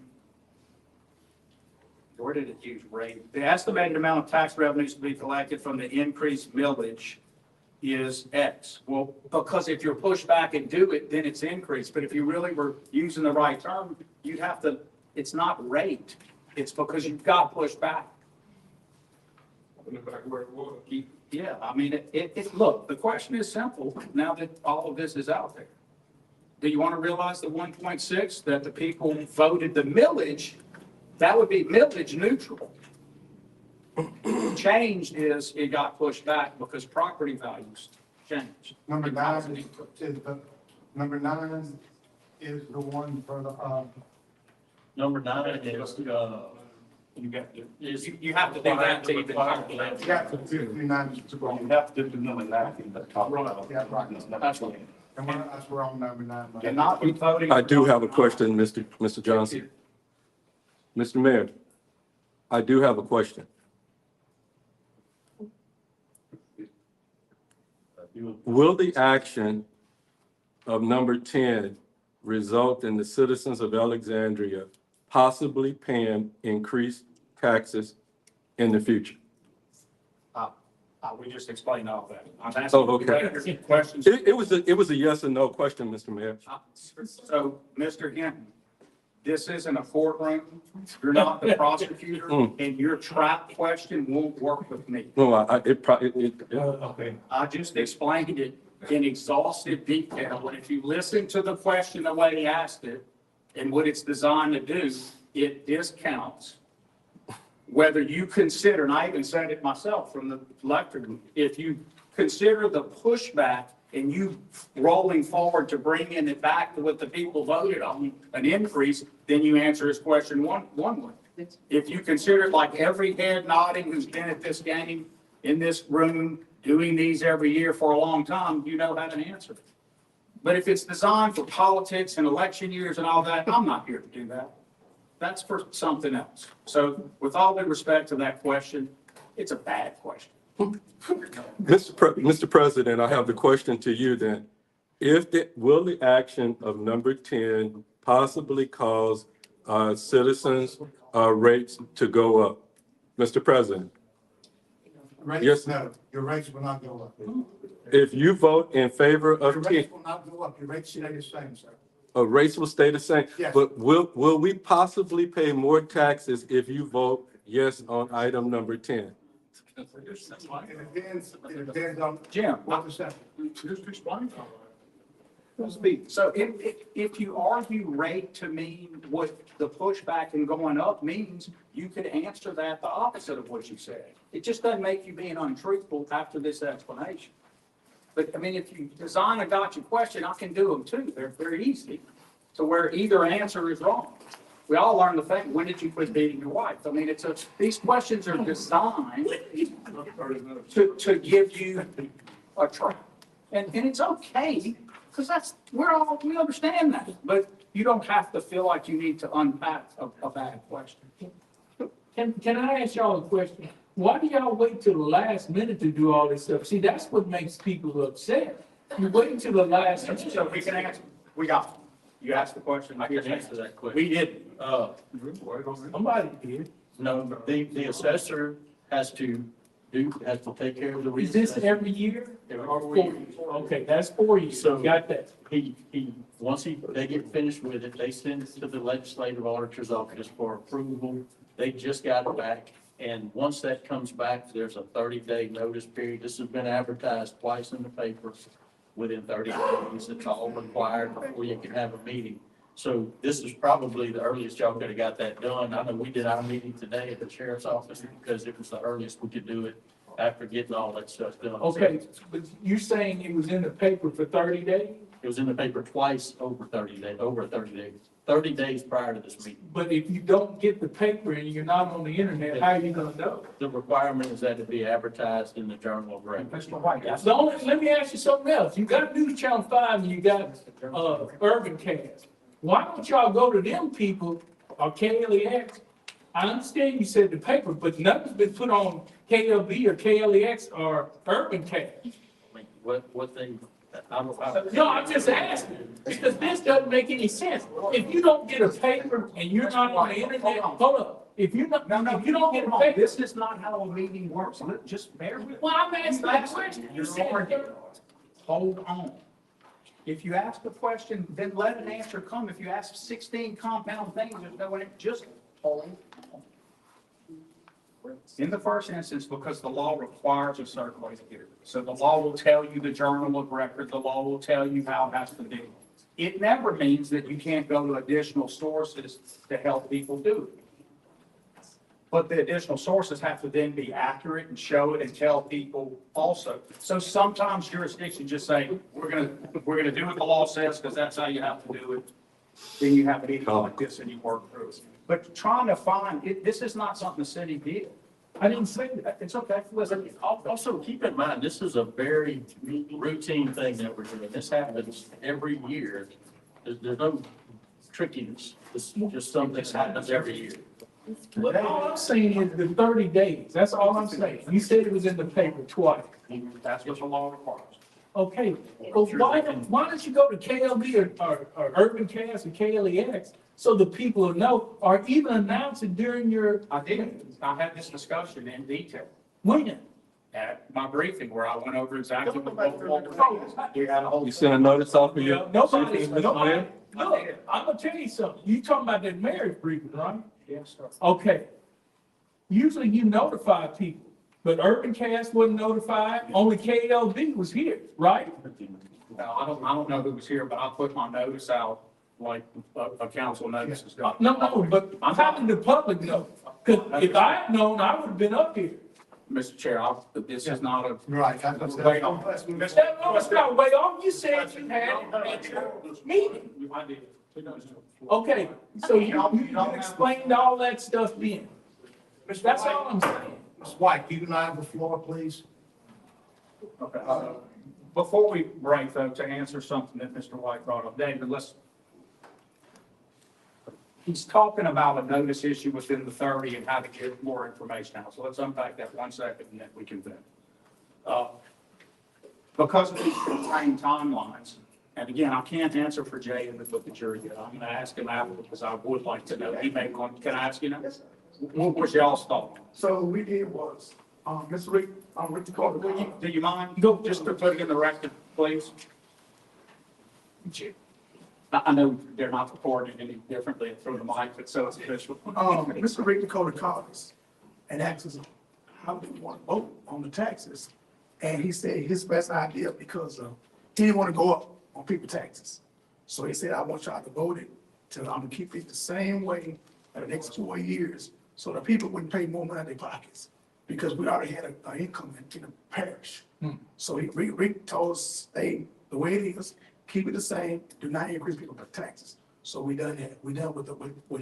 did it use rate? The estimated amount of tax revenues to be collected from the increased millage is X. Well, because if you're pushed back and do it, then it's increased. But if you really were using the right term, you'd have to, it's not rate. It's because you've got pushed back. Yeah, I mean, look, the question is simple now that all of this is out there. Do you want to realize the 1.6 that the people voted the millage? That would be millage neutral. Changed is it got pushed back because property values changed. Number 9 is the one for the, number 9 is, You got to, you have to do that to even calculate. you got the 59. You have to do the milling back in the top. Yeah, right. That's what. And that's where on number 9. Cannot be voting. I do have a question, Mr. Johnson. Mr. Mayor, I do have a question. Will the action of number 10 result in the citizens of Alexandria possibly paying increased taxes in the future? We just explained all that. I'm Oh, asking okay. questions. It was a yes or no question, Mr. Mayor. So, Mr. Hinton, this isn't a courtroom. You're not the prosecutor, and your trap question won't work with me. No, it probably, Okay. I just explained it in exhaustive detail, and if you listen to the question the way he asked it, and what it's designed to do, it discounts whether you consider, and I even said it myself from the lectern, if you consider the pushback and you rolling forward to bringing it back to what the people voted on, an increase, then you answer his question one way. If you consider it like every head nodding who's been at this game, in this room, doing these every year for a long time, you know how to answer it. But if it's designed for politics and election years and all that, I'm not here to do that. That's for something else. So with all due respect to that question, it's a bad question. Mr. President, I have the question to you then. Will the action of number 10 possibly cause citizens' rates to go up? Mr. President? Yes. No, your rates will not go up. If you vote in favor Your of 10, rates will not go up. Your rates stay the same, sir. rates will stay the same. Yes. But will we possibly pay more taxes if you vote yes on item number 10? It depends on. Jim, What percent? just explain. So if you argue rate to mean what the pushback and going up means, you could answer that the opposite of what you said. It just doesn't make you being untruthful after this explanation. But I mean, if you design a gotcha question, I can do them too. They're very easy to where either answer is wrong. We all learn the thing, when did you quit beating your wife? I mean, these questions are designed to give you a trap. And it's okay, because we understand that, but you don't have to feel like you need to unpack a bad question. Can I ask y'all a question? Why do y'all wait till the last minute to do all this stuff? See, that's what makes people upset. You wait until the last minute. So we can answer, we got it. You asked the question. I can answer that question. We did. Somebody did. No, the assessor has to take care of the. Is this every year? Or 4 years? Okay, that's 4 years. So- Got that. Once they get finished with it, they send it to the legislative auditor's office for approval. They just got it back. And once that comes back, there's a 30-day notice period. This has been advertised twice in the paper. Within 30 days, it's all required before you can have a meeting. So this is probably the earliest y'all could have got that done. I know we did our meeting today at the sheriff's office because it was the earliest we could do it after getting all that stuff done. Okay, but you're saying it was in the paper for 30 days? It was in the paper twice over 30 days, 30 days prior to this meeting. But if you don't get the paper and you're not on the internet, how are you gonna know? The requirement is that it be advertised in the Journal of Record. Mr. White, that's Let me ask you something else. You got News Channel 5 and you got, Urban Cast. Why don't y'all go to them people or KLEX? I understand you said the paper, but nothing's been put on KLB or KLEX or Urban Cast. I mean, what they, No, I'm just asking, because this doesn't make any sense. If you don't get a paper and you're not on the internet, hold up. If you don't get a paper. This is not how a meeting works. Just bear with me. Well, I'm asking that question. You said, Hold on. If you ask a question, then let an answer come. If you ask 16 compound things, there's no one, just hold on. In the first instance, because the law requires a certain way to do it. So the law will tell you the Journal of Record, the law will tell you how it has to do. It never means that you can't go to additional sources to help people do it. But the additional sources have to then be accurate and show it and tell people also. So sometimes jurisdictions just say, we're gonna do what the law says because that's how you have to do it. Then you have a meeting like this and you work through it. But trying to find, this is not something the city did. I didn't say that. It's okay. Listen, also keep in mind, this is a very routine thing that we're doing. This happens every year. There's no trickiness. It's just something that happens every year. All I'm saying is the 30 days. That's all I'm saying. You said it was in the paper twice. that's what the law requires. Okay, so why don't you go to KLB or Urban Cast or KLEX so the people will know, or even announce it during your. I did. I had this discussion in detail. When? at my briefing where I went over exactly what you had a whole. You sent a notice off for you? Nobody, Mr. nobody, Mayor? look, I'm gonna tell you something. You talking about that marriage briefing, right? Yes, sir. Okay. Usually you notify people, but Urban Cast wasn't notified, only KLB was here, right? No, I don't know who was here, but I put my notice out, like, a council notice is done. No, but how did the public know? Cause if I had known, I would have been up here. Mr. Chair, this is not a. Right. Wait on. No, it's not way off. You said you had it at your meeting. I did. Okay, so you explained all that stuff then. That's all I'm saying. Ms. White, you can have the floor, please. Okay. Before we break though, to answer something that Mr. White brought up, David, he's talking about a notice issue within the 30 and how to get more information out. So let's unpack that 1 second and then we can then. Because of these contained timelines, and again, I can't answer for Jay and the jury yet. I'm gonna ask him after because I would like to know. He may want, can I ask you now? What was y'all's thought? So what we did was, Mr. Rick Dakota. Do you mind, go just to put it in the record, please? I know they're not recording any differently through the mic, but so it's official. Mr. Rick Dakota called us and asked us how do we want to vote on the taxes. And he said his best idea, because he didn't want to go up on people taxes. So he said, I want y'all to vote it till I'm gonna keep it the same way for the next 4 years, so the people wouldn't pay more money out of their pockets, because we already had an income in the parish. So Rick told us, stay the way it is, keep it the same, do not increase people's taxes. So we done that. We done with what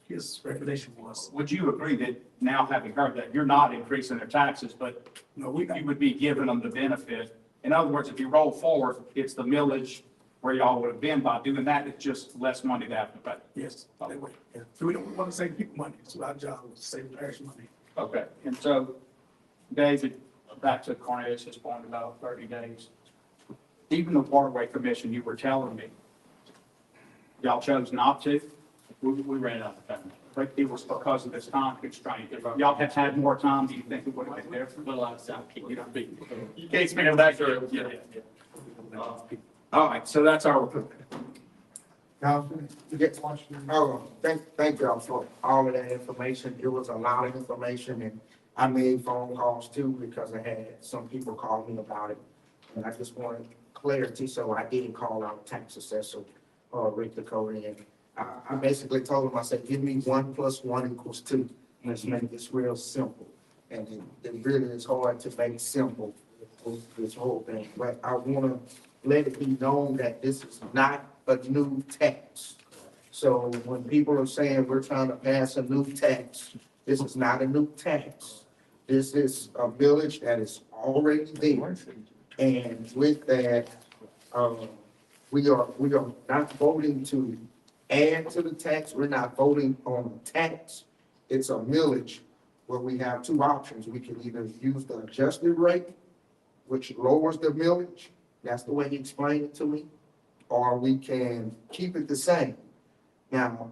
his recommendation was. Would you agree that now having heard that, you're not increasing their taxes, but No, you would be giving them the benefit? In other words, if you roll forward, it's the millage where y'all would have been by doing that, it's just less money to have to pay. Yes, that way. Yeah. So we don't want to save people money. So our job is to save the parish money. Okay, and so, David, back to Cornelius' point about 30 days. Even the Waterway Commission, you were telling me, y'all chose not to? We ran out of time. But it was because of this time constraint. If y'all had had more time, do you think it would have been different? But like I said, you don't be. You can't speak of that, sure. Yeah. All right, so that's our. Councilman, you get question? Oh, thank y'all for all of that information. It was a lot of information, and I made phone calls too because I had some people call me about it. And I just wanted clarity, so I didn't call out tax assessor, Rick Dakota. And I basically told him, I said, give me 1 + 1 = 2. Let's make this real simple. And it really is hard to make simple, this whole thing. But I want to let it be known that this is not a new tax. So when people are saying we're trying to pass a new tax, this is not a new tax. This is a village that is already there. And with that, we are not voting to add to the tax. We're not voting on tax. It's a millage where we have two options. We can either use the adjusted rate, which lowers the millage. That's the way he explained it to me. Or we can keep it the same. Now,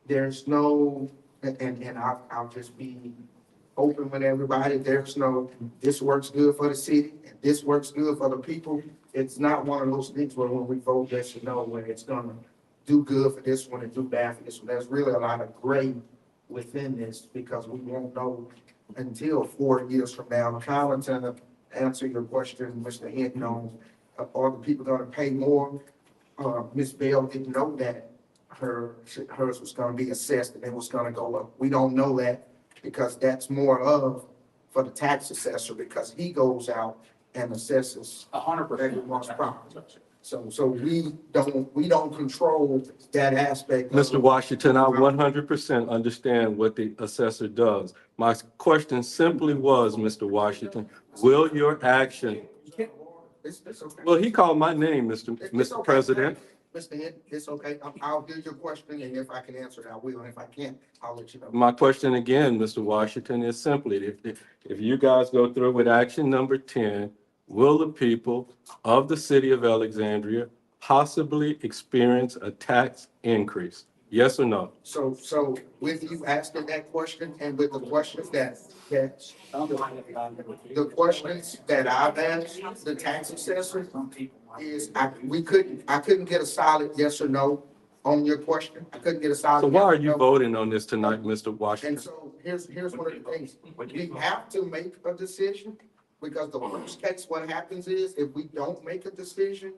there's no, and I'll just be open with everybody. There's no, this works good for the city and this works good for the people. It's not one of those things where when we vote, that you know where it's gonna do good for this one and do bad for this one. There's really a lot of gray within this because we won't know until 4 years from now. Colin, to answer your question, Mr. Hinton, on are the people gonna pay more? Ms. Bell didn't know that hers was gonna be assessed and it was gonna go up. We don't know that because that's more of for the tax assessor because he goes out and assesses 100% everyone's property. So we don't control that aspect. Mr. Washington, I 100% understand what the assessor does. My question simply was, Mr. Washington, will your action, It's okay. well, he called my name, It's Mr. okay. President. Mr. Hinton, it's okay. I'll hear your question, and if I can answer it, I will. And if I can't, I'll let you know. My question again, Mr. Washington, is simply, if you guys go through with action number 10, will the people of the city of Alexandria possibly experience a tax increase? Yes or no? So with you asking that question and with the questions that the questions that I've asked the tax assessor is, I couldn't get a solid yes or no on your question. I couldn't get a solid. So why are yes or you no. voting on this tonight, Mr. And Washington? so here's one of the things. We have to make a decision because the worst case, what happens is if we don't make a decision,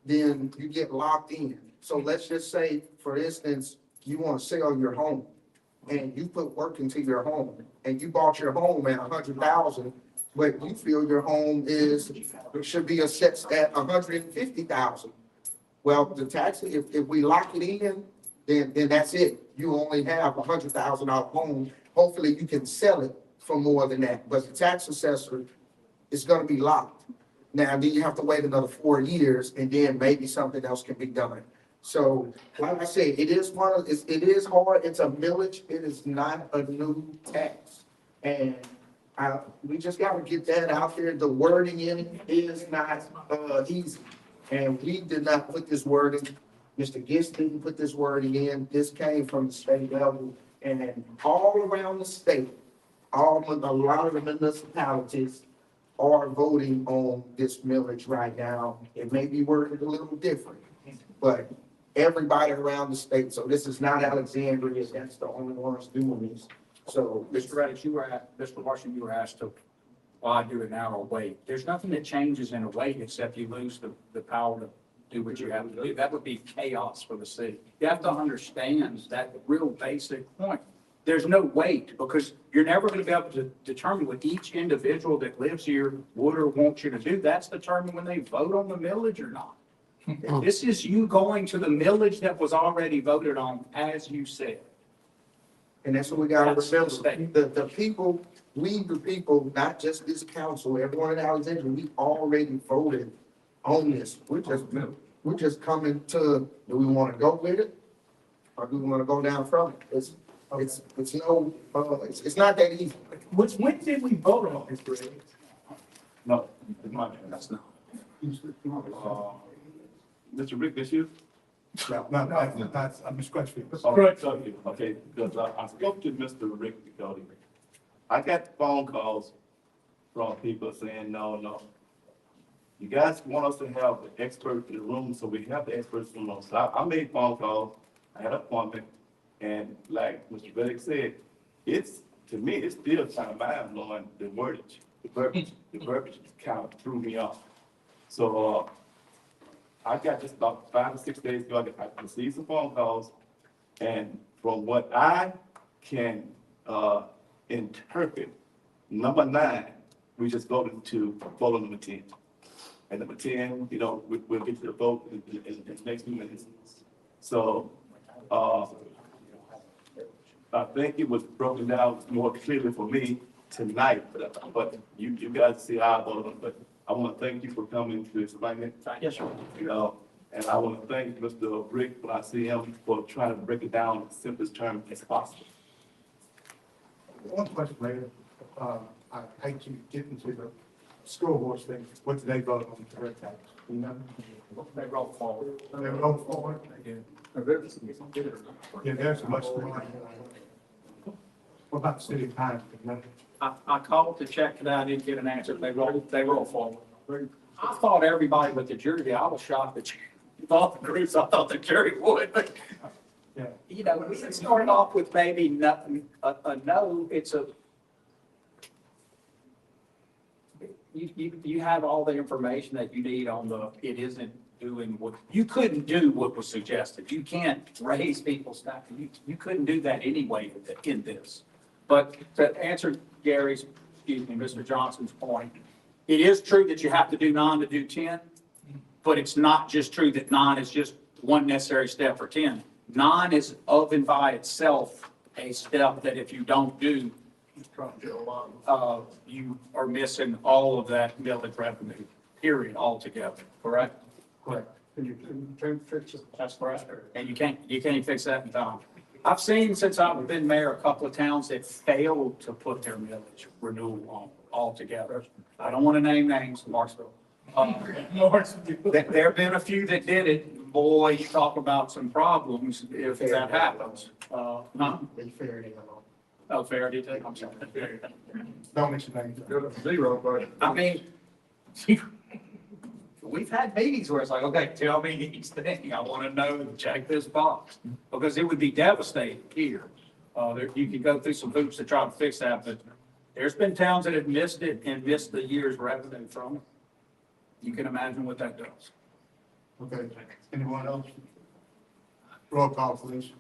then you get locked in. So let's just say, for instance, you want to sell your home and you put work into your home and you bought your home at 100,000, but you feel your home should be assessed at 150,000. Well, the tax, if we lock it in, then that's it. You only have $100,000 home. Hopefully you can sell it for more than that, but the tax assessor is gonna be locked. Now, then you have to wait another 4 years and then maybe something else can be done. So, like I said, it is hard, it's a millage, it is not a new tax. And we just gotta get that out there, the wording in it is not, easy. And we did not put this wording, Mr. Gist didn't put this wording in, this came from the state level. And all around the state, a lot of the municipalities are voting on this millage right now. It may be worded a little different, but everybody around the state, so this is not Alexandria, that's the only ones doing this. So, Mr. Reddick, Mr. Washington, you were asked to, why do an hour wait? There's nothing that changes in a wait except you lose the power to do what you have to do. That would be chaos for the city. You have to understand that real basic point. There's no wait because you're never going to be able to determine what each individual that lives here would or wants you to do. That's determined when they vote on the millage or not. This is you going to the millage that was already voted on, as you said. and that's what we gotta That's remember. The people, we the people, not just this council, everyone in Alexandria, we already voted on this. We're just coming to, do we want to go with it? Or do we want to go down from it? It's not that easy. When did we vote on this, Greg? No, that's not. Mr. Rick, this you? No, that's, Mr. Crutchfield. Okay, because I spoke to Mr. Rick Cody. I got phone calls from people saying, no. You guys want us to have the expert in the room, so we have the experts in the room. So I made phone calls, I had an appointment, and like Mr. Reddick said, to me, it's still kind of mind blowing, the wordage, the verbiage kind of threw me off. So, I got just about 5 or 6 days ago, I received some phone calls, and from what I can, interpret, number 9, we just voted to vote on number 10. And number 10, we'll get to the vote in the next few minutes. So, I think it was broken down more clearly for me tonight, but you guys see how I voted. But I want to thank you for coming to explain it. Yes, sir. And I want to thank Mr. Rick, when I see him, for trying to break it down in the simplest terms as possible. One question later, I hate to get into the school board thing, what did they vote on the direct tax? You know? They roll forward. They vote for it? Yeah, there's much more. What about the city of Pine? I called to check that I didn't get an answer. They roll forward. I thought everybody but the jury, I was shocked that all the groups, I thought the jury would, but Yeah. we started off with maybe nothing, a no, you have all the information that you need on it isn't doing you couldn't do what was suggested. You can't raise people's tax. You couldn't do that anyway in this. But to answer Mr. Johnson's point, it is true that you have to do 9 to do 10, but it's not just true that 9 is just one necessary step for 10. 9 is of and by itself a step that if you don't do, you are missing all of that millage revenue, period, altogether, correct? Correct. That's correct. And you can't fix that in time. I've seen since I've been mayor, a couple of towns that failed to put their millage renewal on altogether. I don't want to name names, Marksville. There have been a few that did it. boy, you talk about some problems if that happens. Huh? They fair it out. Oh, Faraday, take, I'm sorry. Don't mention names. Zero, but. I mean, we've had meetings where it's like, okay, tell me each thing. I want to know, check this box. Because it would be devastating here. You could go through some hoops to try to fix that, but there's been towns that have missed it and missed the year's revenue from it. You can imagine what that does. Okay, anyone else? Roll call, please.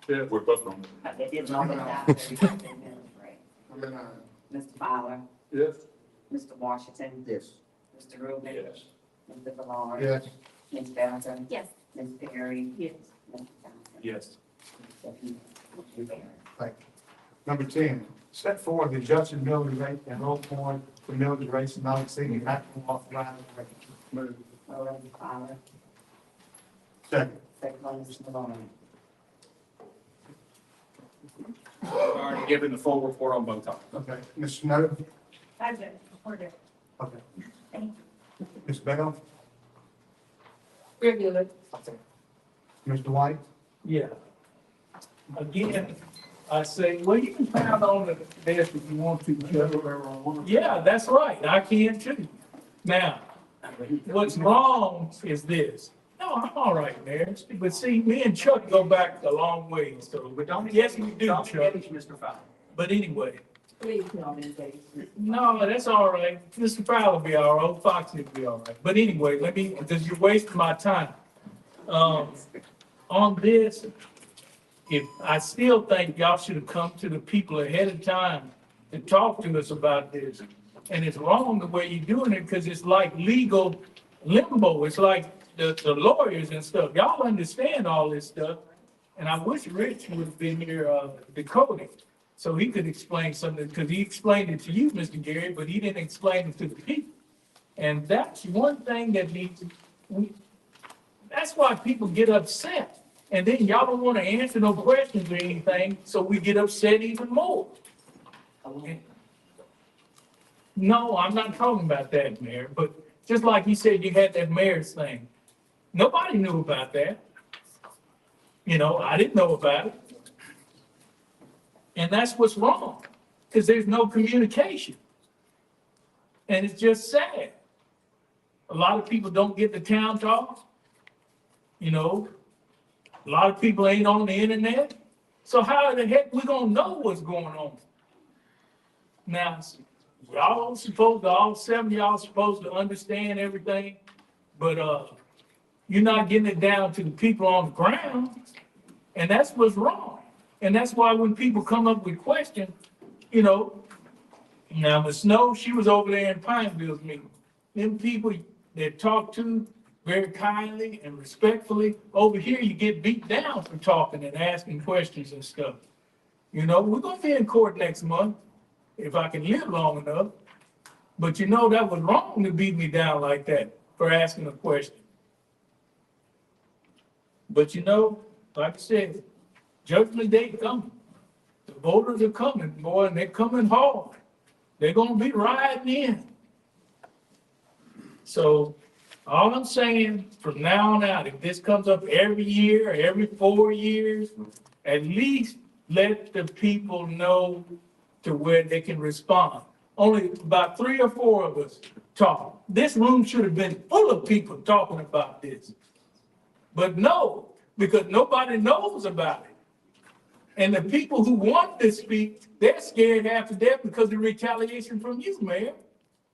Yeah, we're both on. Mr. Fowler, Yes. Mr. Washington, Yes. Mr. Rubin. Yes. Mr. Ballard. Yes. Ms. Belton. Yes. Ms. Perry. Yes. Mr. Johnson. Yes. Motion carries. Thank you. Number 10, set forward the adjusted millage rate and roll point for millage rates not exceeding maximum authorized rate. Move. Mr. Fowler, Second. second by Mr. Ballard. Already given the full report on both topics. Okay, Ms. Snow? I did, we're good. Okay. Thank Ms. Bell? We're good. Mr. White? Yeah. Again, I say, well, you can pound on the desk if you want to, Joe. Yeah, that's right, I can too. Now, what's wrong is this. No, I'm all right, Mayor, but see, me and Chuck go back a long way, so, But don't. yes, we do, Don't Chuck. finish, Mr. Fowler. But anyway, Please tell me, Dave. no, that's all right. Mr. Fowler will be all right, old Fox will be all right. But anyway, because you're wasting my time. On this, if, I still think y'all should have come to the people ahead of time and talk to us about this. And it's wrong the way you're doing it, because it's like legal limbo. It's like the lawyers and stuff. Y'all understand all this stuff. And I wish Rich would have been here, decoding, so he could explain something, because he explained it to you, Mr. Gary, but he didn't explain it to the people. And that's one thing that that's why people get upset. And then y'all don't want to answer no questions or anything, so we get upset even more. No, I'm not talking about that, Mayor, but just like you said, you had that mayor's thing. Nobody knew about that. You know, I didn't know about it. And that's what's wrong, because there's no communication. And it's just sad. A lot of people don't get the town talk. You know, a lot of people ain't on the internet. So how the heck we gonna know what's going on? Now, all 7 of y'all supposed to understand everything, but you're not getting it down to the people on the ground. And that's what's wrong. And that's why when people come up with questions, you know, now Ms. Snow, she was over there in Pineville's meeting. Them people that talk to very kindly and respectfully, over here you get beat down for talking and asking questions and stuff. You know, we're gonna be in court next month, if I can live long enough. But you know, that was wrong to beat me down like that for asking a question. But you know, like I said, judgment day coming. The voters are coming, boy, and they're coming hard. They're gonna be riding in. So all I'm saying, from now on out, if this comes up every year, every 4 years, at least let the people know to where they can respond. Only about 3 or 4 of us talk. This room should have been full of people talking about this. But no, because nobody knows about it. And the people who want to speak, they're scared half to death because of the retaliation from you, Mayor.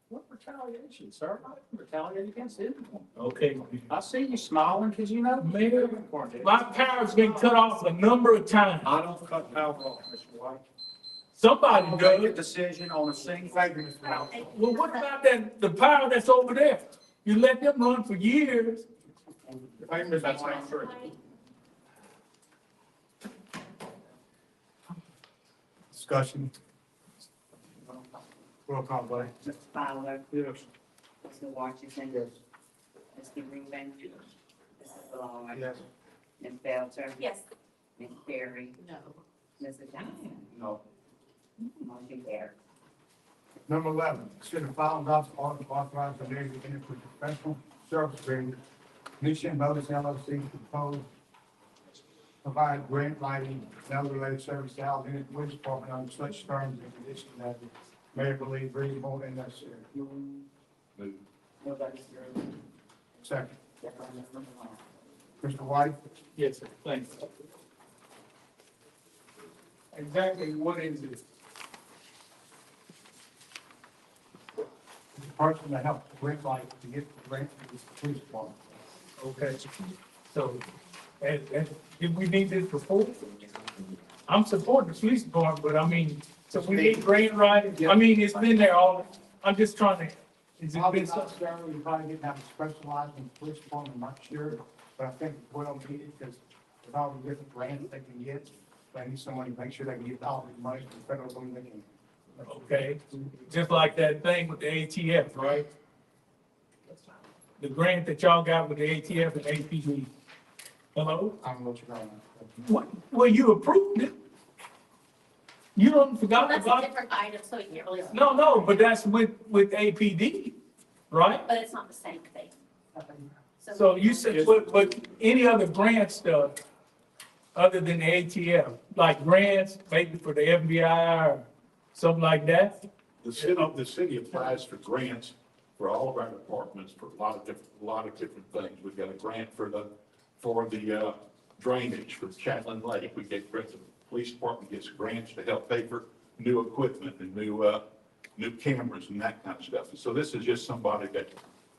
What retaliation, sir? I didn't retaliate against anyone. Okay. I see you smiling because you know. Mayor, my power's been cut off a number of times. I don't cut power off, Mr. White. Somebody I'll make a does. decision on a single. Thank you, Mr. White. Well, what about that, the power that's over there? You let them run for years. Thank you, Mr. That's White. not true. Discussion. Roll call, buddy. Mr. Fowler, Yes. Mr. Washington. Yes. Mr. Rubin. Mr. Ballard. Yes. Ms. Belcher. Yes. Ms. Perry. No. Mr. Johnson. No. Motion carries. Number 11, consider final adoption order authorizing the mayor to enter into professional service agreement Mission Motors LLC proposed provide grant writing and other related service to Alexandria Police Department under such terms and conditions as the mayor believes reasonable and necessary. Second. Mr. White? Yes, sir, thanks. Exactly what is it? The person that helped the grant writer to get the grant to the police department. Okay, so, and did we need this before? I'm supporting the police department, but I mean, so we need grant writing, I mean, it's been there all, I'm just trying to, is it Probably been not so? necessarily, you probably didn't have it specialized in the police department, I'm not sure, but I think it's well needed, because with all the different grants they can get, they need somebody to make sure they can get all the money from the federal government they can. Okay, just like that thing with the ATF, right? The grant that y'all got with the ATF and APD. Hello? I don't know what you're going on. What, well, you approved it. You don't forgot That's a about it? different item, so it can't really. No, but that's with APD, right? But it's not the same thing. So you said, but any other grant stuff other than the ATF, like grants, maybe for the FBI or something like that? The city applies for grants for all of our departments for a lot of different things. We've got a grant for the drainage for Chatlin Lake. We get grants, the police department gets grants to help pay for new equipment and new cameras and that kind of stuff. So this is just somebody that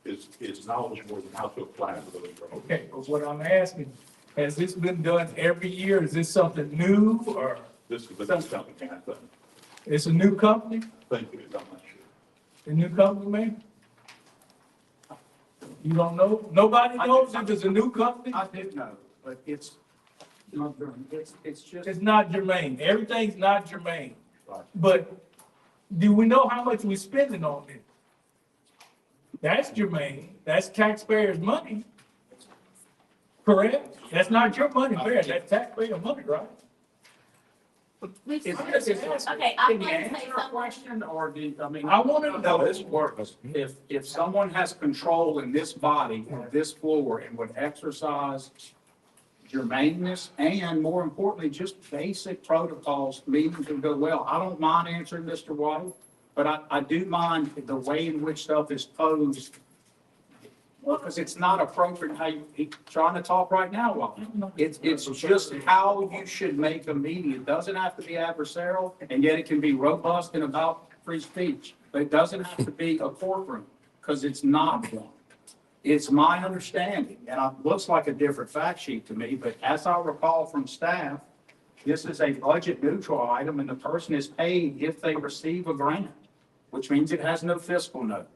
is knowledgeable in how to apply for those grants. Okay, but what I'm asking, has this been done every year? Is this something new or This is the next company, I think. it's a new company? Thank you, I'm not sure. A new company, man? You don't know? Nobody knows if it's a new company? I did know, but it's just. It's not germane. Everything's not germane. Right. But do we know how much we're spending on it? That's germane. That's taxpayers' money. Correct? That's not your money, Mayor. That's taxpayer money, right? We've It's- started- it's- Okay, I'm Can you going to answer say a something. question, or I wanna know. How this works. If someone has control in this body, or this floor, and would exercise germaneness, and more importantly, just basic protocols, meetings would go well. I don't mind answering Mr. White, but I do mind the way in which stuff is posed. Because it's not appropriate how he's trying to talk right now. Well, it's just how you should make a meeting. It doesn't have to be adversarial, and yet it can be robust and about free speech. But it doesn't have to be a courtroom, because it's not one. It's my understanding, and it looks like a different fact sheet to me, but as I recall from staff, this is a budget neutral item, and the person is paid if they receive a grant, which means it has no fiscal note.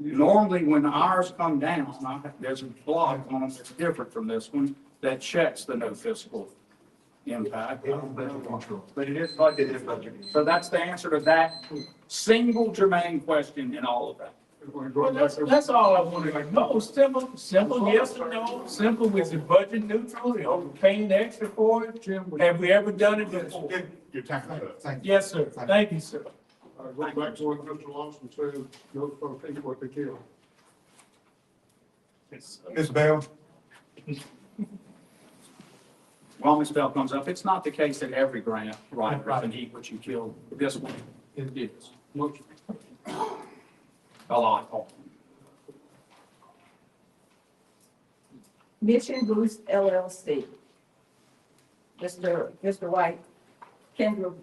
Normally, when ours come down, there's a block on them that's different from this one that checks the no fiscal impact. But it is budget. So that's the answer to that single germane question in all of that. Well, that's all I wanted to know. Simple, yes or no. Simple, is it budget neutral? Are we paying extra for it? Have we ever done it before? Your time is up. Thank you. Yes, sir. Thank you, sir. Go back to what Mr. Lawson said, those for people what they kill. Ms. Bell? While Ms. Bell comes up, it's not the case that every grant writer can eat what you kill. This one, it is. A lot. Mission Boost LLC. Mr. White, Kendra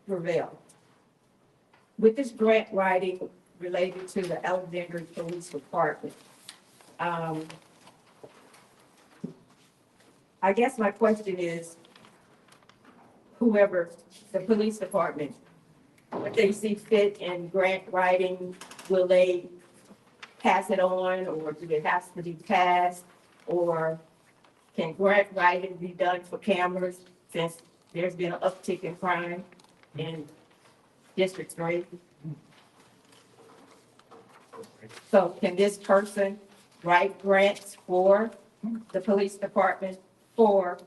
Gravel. With this grant writing related to the Alexandria Police Department, I guess my question is, whoever, the police department, if they see fit in grant writing, will they pass it on, or do it have to be passed? Or can grant writing be done for cameras, since there's been an uptick in crime in District 3? So can this person write grants for the police department for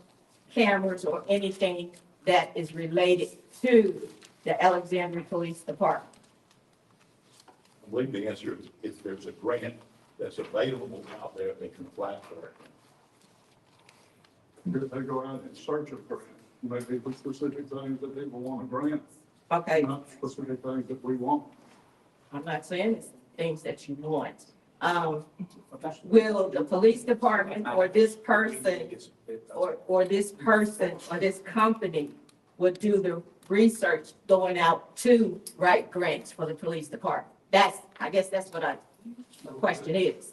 cameras or anything that is related to the Alexandria Police Department? I believe the answer is if there's a grant that's available out there, they can apply for it. They go out and search it for, maybe for specific things that people want to grant, Okay, not specific things that we want. I'm not saying it's things that you want. Will the police department or this person or this person or this company would do the research going out to write grants for the police department? I guess that's what the question is.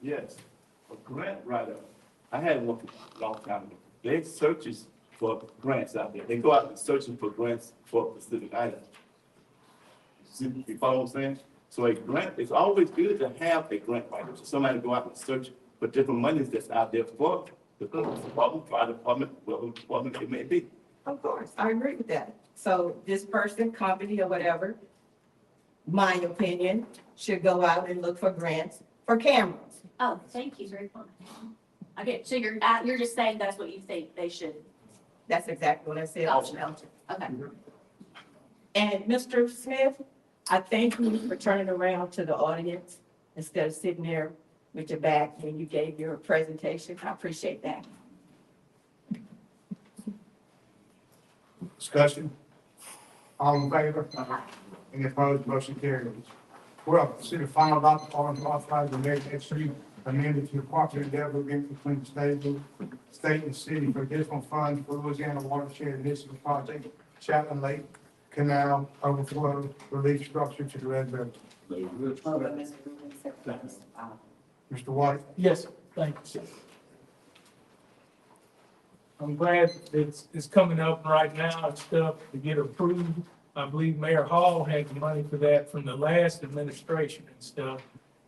Yes, a grant writer. I had one a long time ago. They searches for grants out there. They go out and searching for grants for specific items. You follow what I'm saying? So a grant, it's always good to have a grant writer. So somebody go out and search for different monies that's out there for the police department, fire department, whatever department it may be. Of course, I agree with that. So this person, company or whatever, my opinion, should go out and look for grants for cameras. Oh, thank you very much. Okay, so you're just saying that's what you think they should. That's exactly what I said. Gotcha. Okay. And Mr. Smith, I thank you for turning around to the audience instead of sitting there with your back when you gave your presentation. I appreciate that. Discussion? All in favor? Any opposed? Motion carries. 12, consider final adoption of authorizing the mayor to execute amended to the cooperative endeavor agreement between the state and city for additional funds for Louisiana watershed initiative project, Chapman Lake Canal overflow relief structure to the Red River. Mr. White? Yes, thank you, sir. I'm glad it's coming up right now and stuff to get approved. I believe Mayor Hall had the money for that from the last administration and stuff.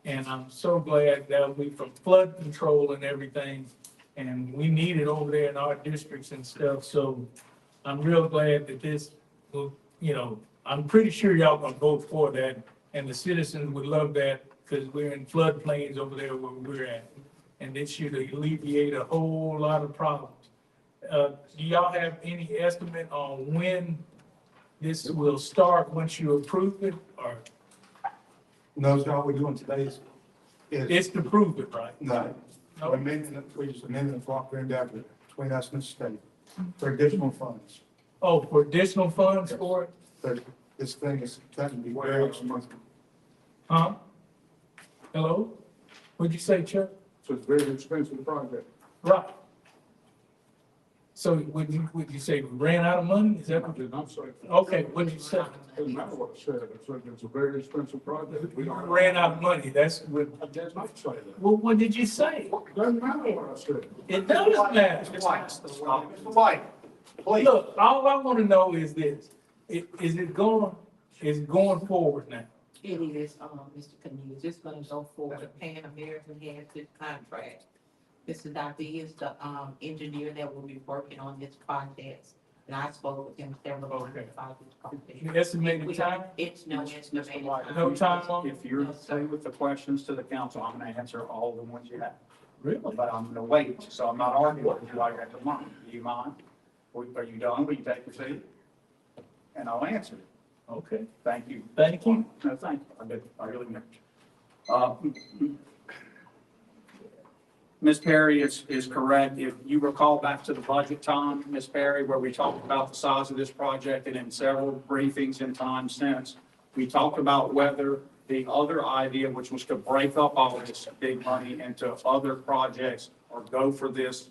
And I'm so glad that we from flood control and everything, and we need it over there in our districts and stuff. So I'm real glad that this will, I'm pretty sure y'all gonna vote for that. And the citizens would love that because we're in floodplains over there where we're at. And this should alleviate a whole lot of problems. Do y'all have any estimate on when this will start, once you approve it, or? No, sir, all we're doing today is. It's to prove it, right? No. No. We just amended the cooperative endeavor between us and the state for additional funds. Oh, for additional funds for it? But this thing is going to be very expensive. Huh? Hello? What'd you say, Chuck? So it's a very expensive project. Right. So would you say we ran out of money? Is that what you? I'm sorry. Okay, what'd you say? Doesn't matter what I said. It's a very expensive project. We ran out of money. That's what. I did not say that. Well, what did you say? Doesn't matter what I said. It does matter. Mr. White, please. Look, all I want to know is this: is it going forward now? It is, Mr. Cornelius, it's gonna go forward. Pan American has this contract. Mr. Dudley is the, engineer that will be working on this project. And I spoke with him several times about this project. The estimated time? It's no estimated No time. time on it? If you're staying with the questions to the council, I'm gonna answer all the ones you have. Really? But I'm gonna wait, so I'm not arguing with you like at the moment. Do you mind? Are you done? Will you take your seat? And I'll answer. Okay. Thank you. Thank you. No, thank you. I really meant. Ms. Perry is correct. If you recall back to the budget time, Ms. Perry, where we talked about the size of this project and in several briefings in time since, we talked about whether the other idea, which was to break up all of this big money into other projects or go for this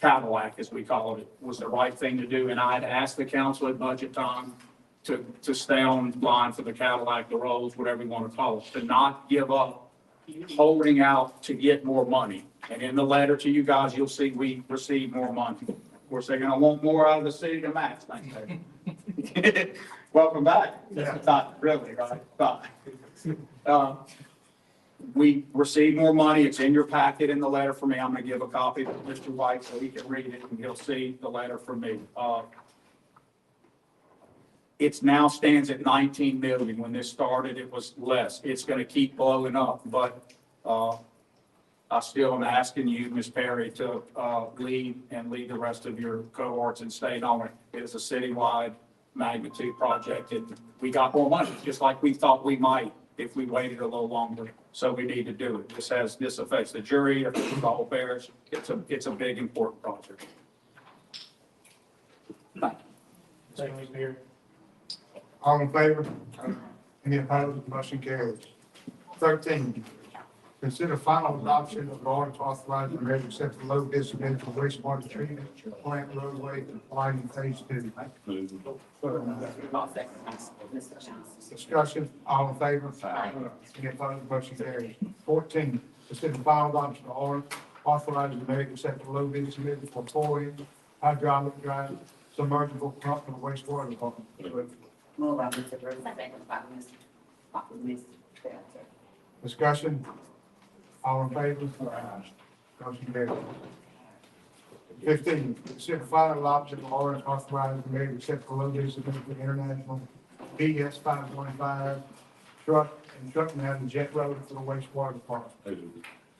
Cadillac, as we call it, was the right thing to do. And I had asked the council at budget time to stay on line for the Cadillac, the Rolls, whatever you want to call it, to not give up holding out to get more money. And in the letter to you guys, you'll see we received more money. Of course, they're gonna want more out of the city to match. Thanks, Dave. Welcome back. Not really, right? But, we received more money. It's in your packet in the letter for me. I'm gonna give a copy to Mr. White so he can read it and he'll see the letter from me. It's now stands at 19 million. When this started, it was less. It's going to keep blowing up, but I still am asking you, Ms. Perry, to lead the rest of your cohorts and stay on it. It is a citywide magnitude project, and we got more money, just like we thought we might if we waited a little longer. So we need to do it. This affects the jury, affects the whole affairs. It's a big, important project. All in favor? Any opposed? Motion carries. 13, consider final adoption of ordinance authorizing the mayor to accept the low bid submitted for wastewater treatment plant roadway lining phase 2. Discussion, all in favor? Any opposed? Motion carries. 14, consider final adoption of ordinance authorizing the mayor to accept the low bid submitted for 4-inch hydraulic drive submersible pump for the wastewater department. Move by Mr. Bruce, second by Ms. Discussion, all in favor? Motion carries. 15, consider final adoption of ordinance authorizing the mayor to accept the low bid submitted for international BS 525 truck and truck now the jet road for the wastewater department.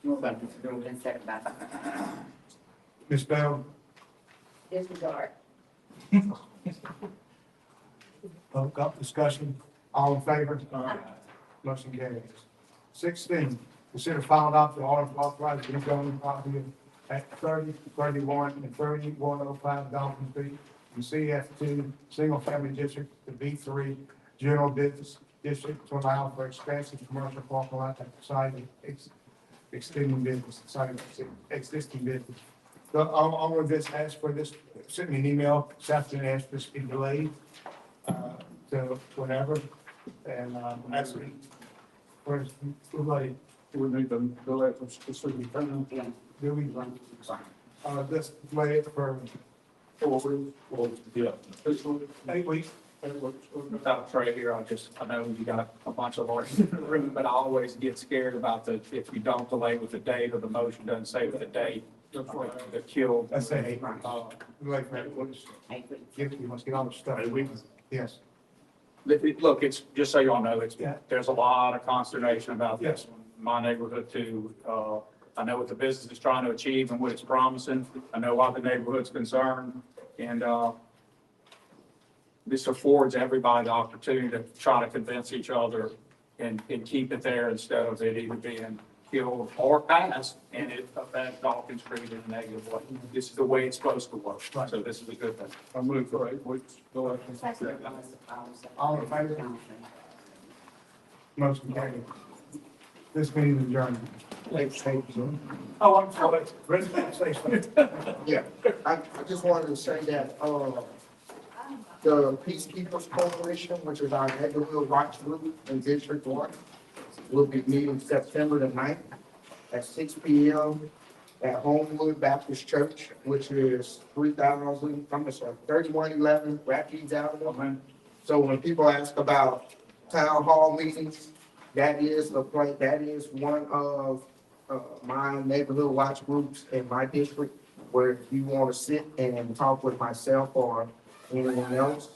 Move by Mr. Bruce, second by Ms. Bell, disregard. discussion, all in favor? Motion carries. 16, consider final adoption of ordinance authorizing the rezoning property at 30, 31, and 3105 Dolphin Street from CF2 Single Family District to B3 General Business District to allow for expansive commercial parking lot at the site of extending business, site of existing business. So all of this, ask for this, send me an email, this afternoon, ask this be delayed to whenever, and actually, where's, like, We need to delay it from specific time. do we, this delay it for 4 weeks. Well, yeah. 8 weeks? Without Trey here, I know you got a bunch of lawyers in the room, but I always get scared about if you don't delay with the date or the motion doesn't say with the date, the kill. Let's say 8 weeks. Delay for 8 weeks. You must get all the stuff. 8 weeks. Yes. Look, it's, just so y'all know, Yeah. there's a lot of consternation about this, in my neighborhood too. I know what the business is trying to achieve and what it's promising. I know why the neighborhood's concerned. And, this affords everybody the opportunity to try to convince each other and keep it there instead of it either being killed or passed and it affects Dawkins Street in a negative way. This is the way it's supposed to work. So this is a good thing. I move for 8 weeks. Go ahead. All in favor? Motion carried. This meeting is adjourned. Oh, I'm sorry. Yeah, I just wanted to say that, the Peacekeepers Coalition, which is our neighborhood watch group in District 1, will be meeting September the 9th at 6 p.m. at Homewood Baptist Church, which is 3111 Rapides Avenue. So when people ask about town hall meetings, that is one of my neighborhood watch groups in my district, where if you want to sit and talk with myself or anyone else,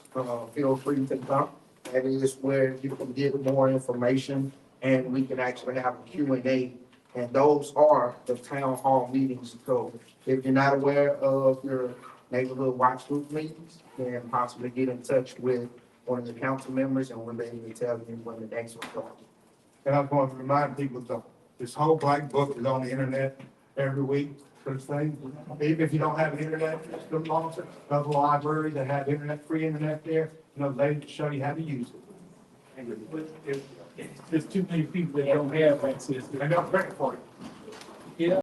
feel free to come. That is where you can get more information and we can actually have a Q&A. And those are the town hall meetings. So if you're not aware of your neighborhood watch group meetings, then possibly get in touch with one of the council members and we'll be able to tell you when the next one starts. And I'm going to remind people that this whole black book is on the internet every week. First thing, even if you don't have internet, just go to the library that have internet, free internet there, they show you how to use it. There's too many people that don't have access. I got credit for it.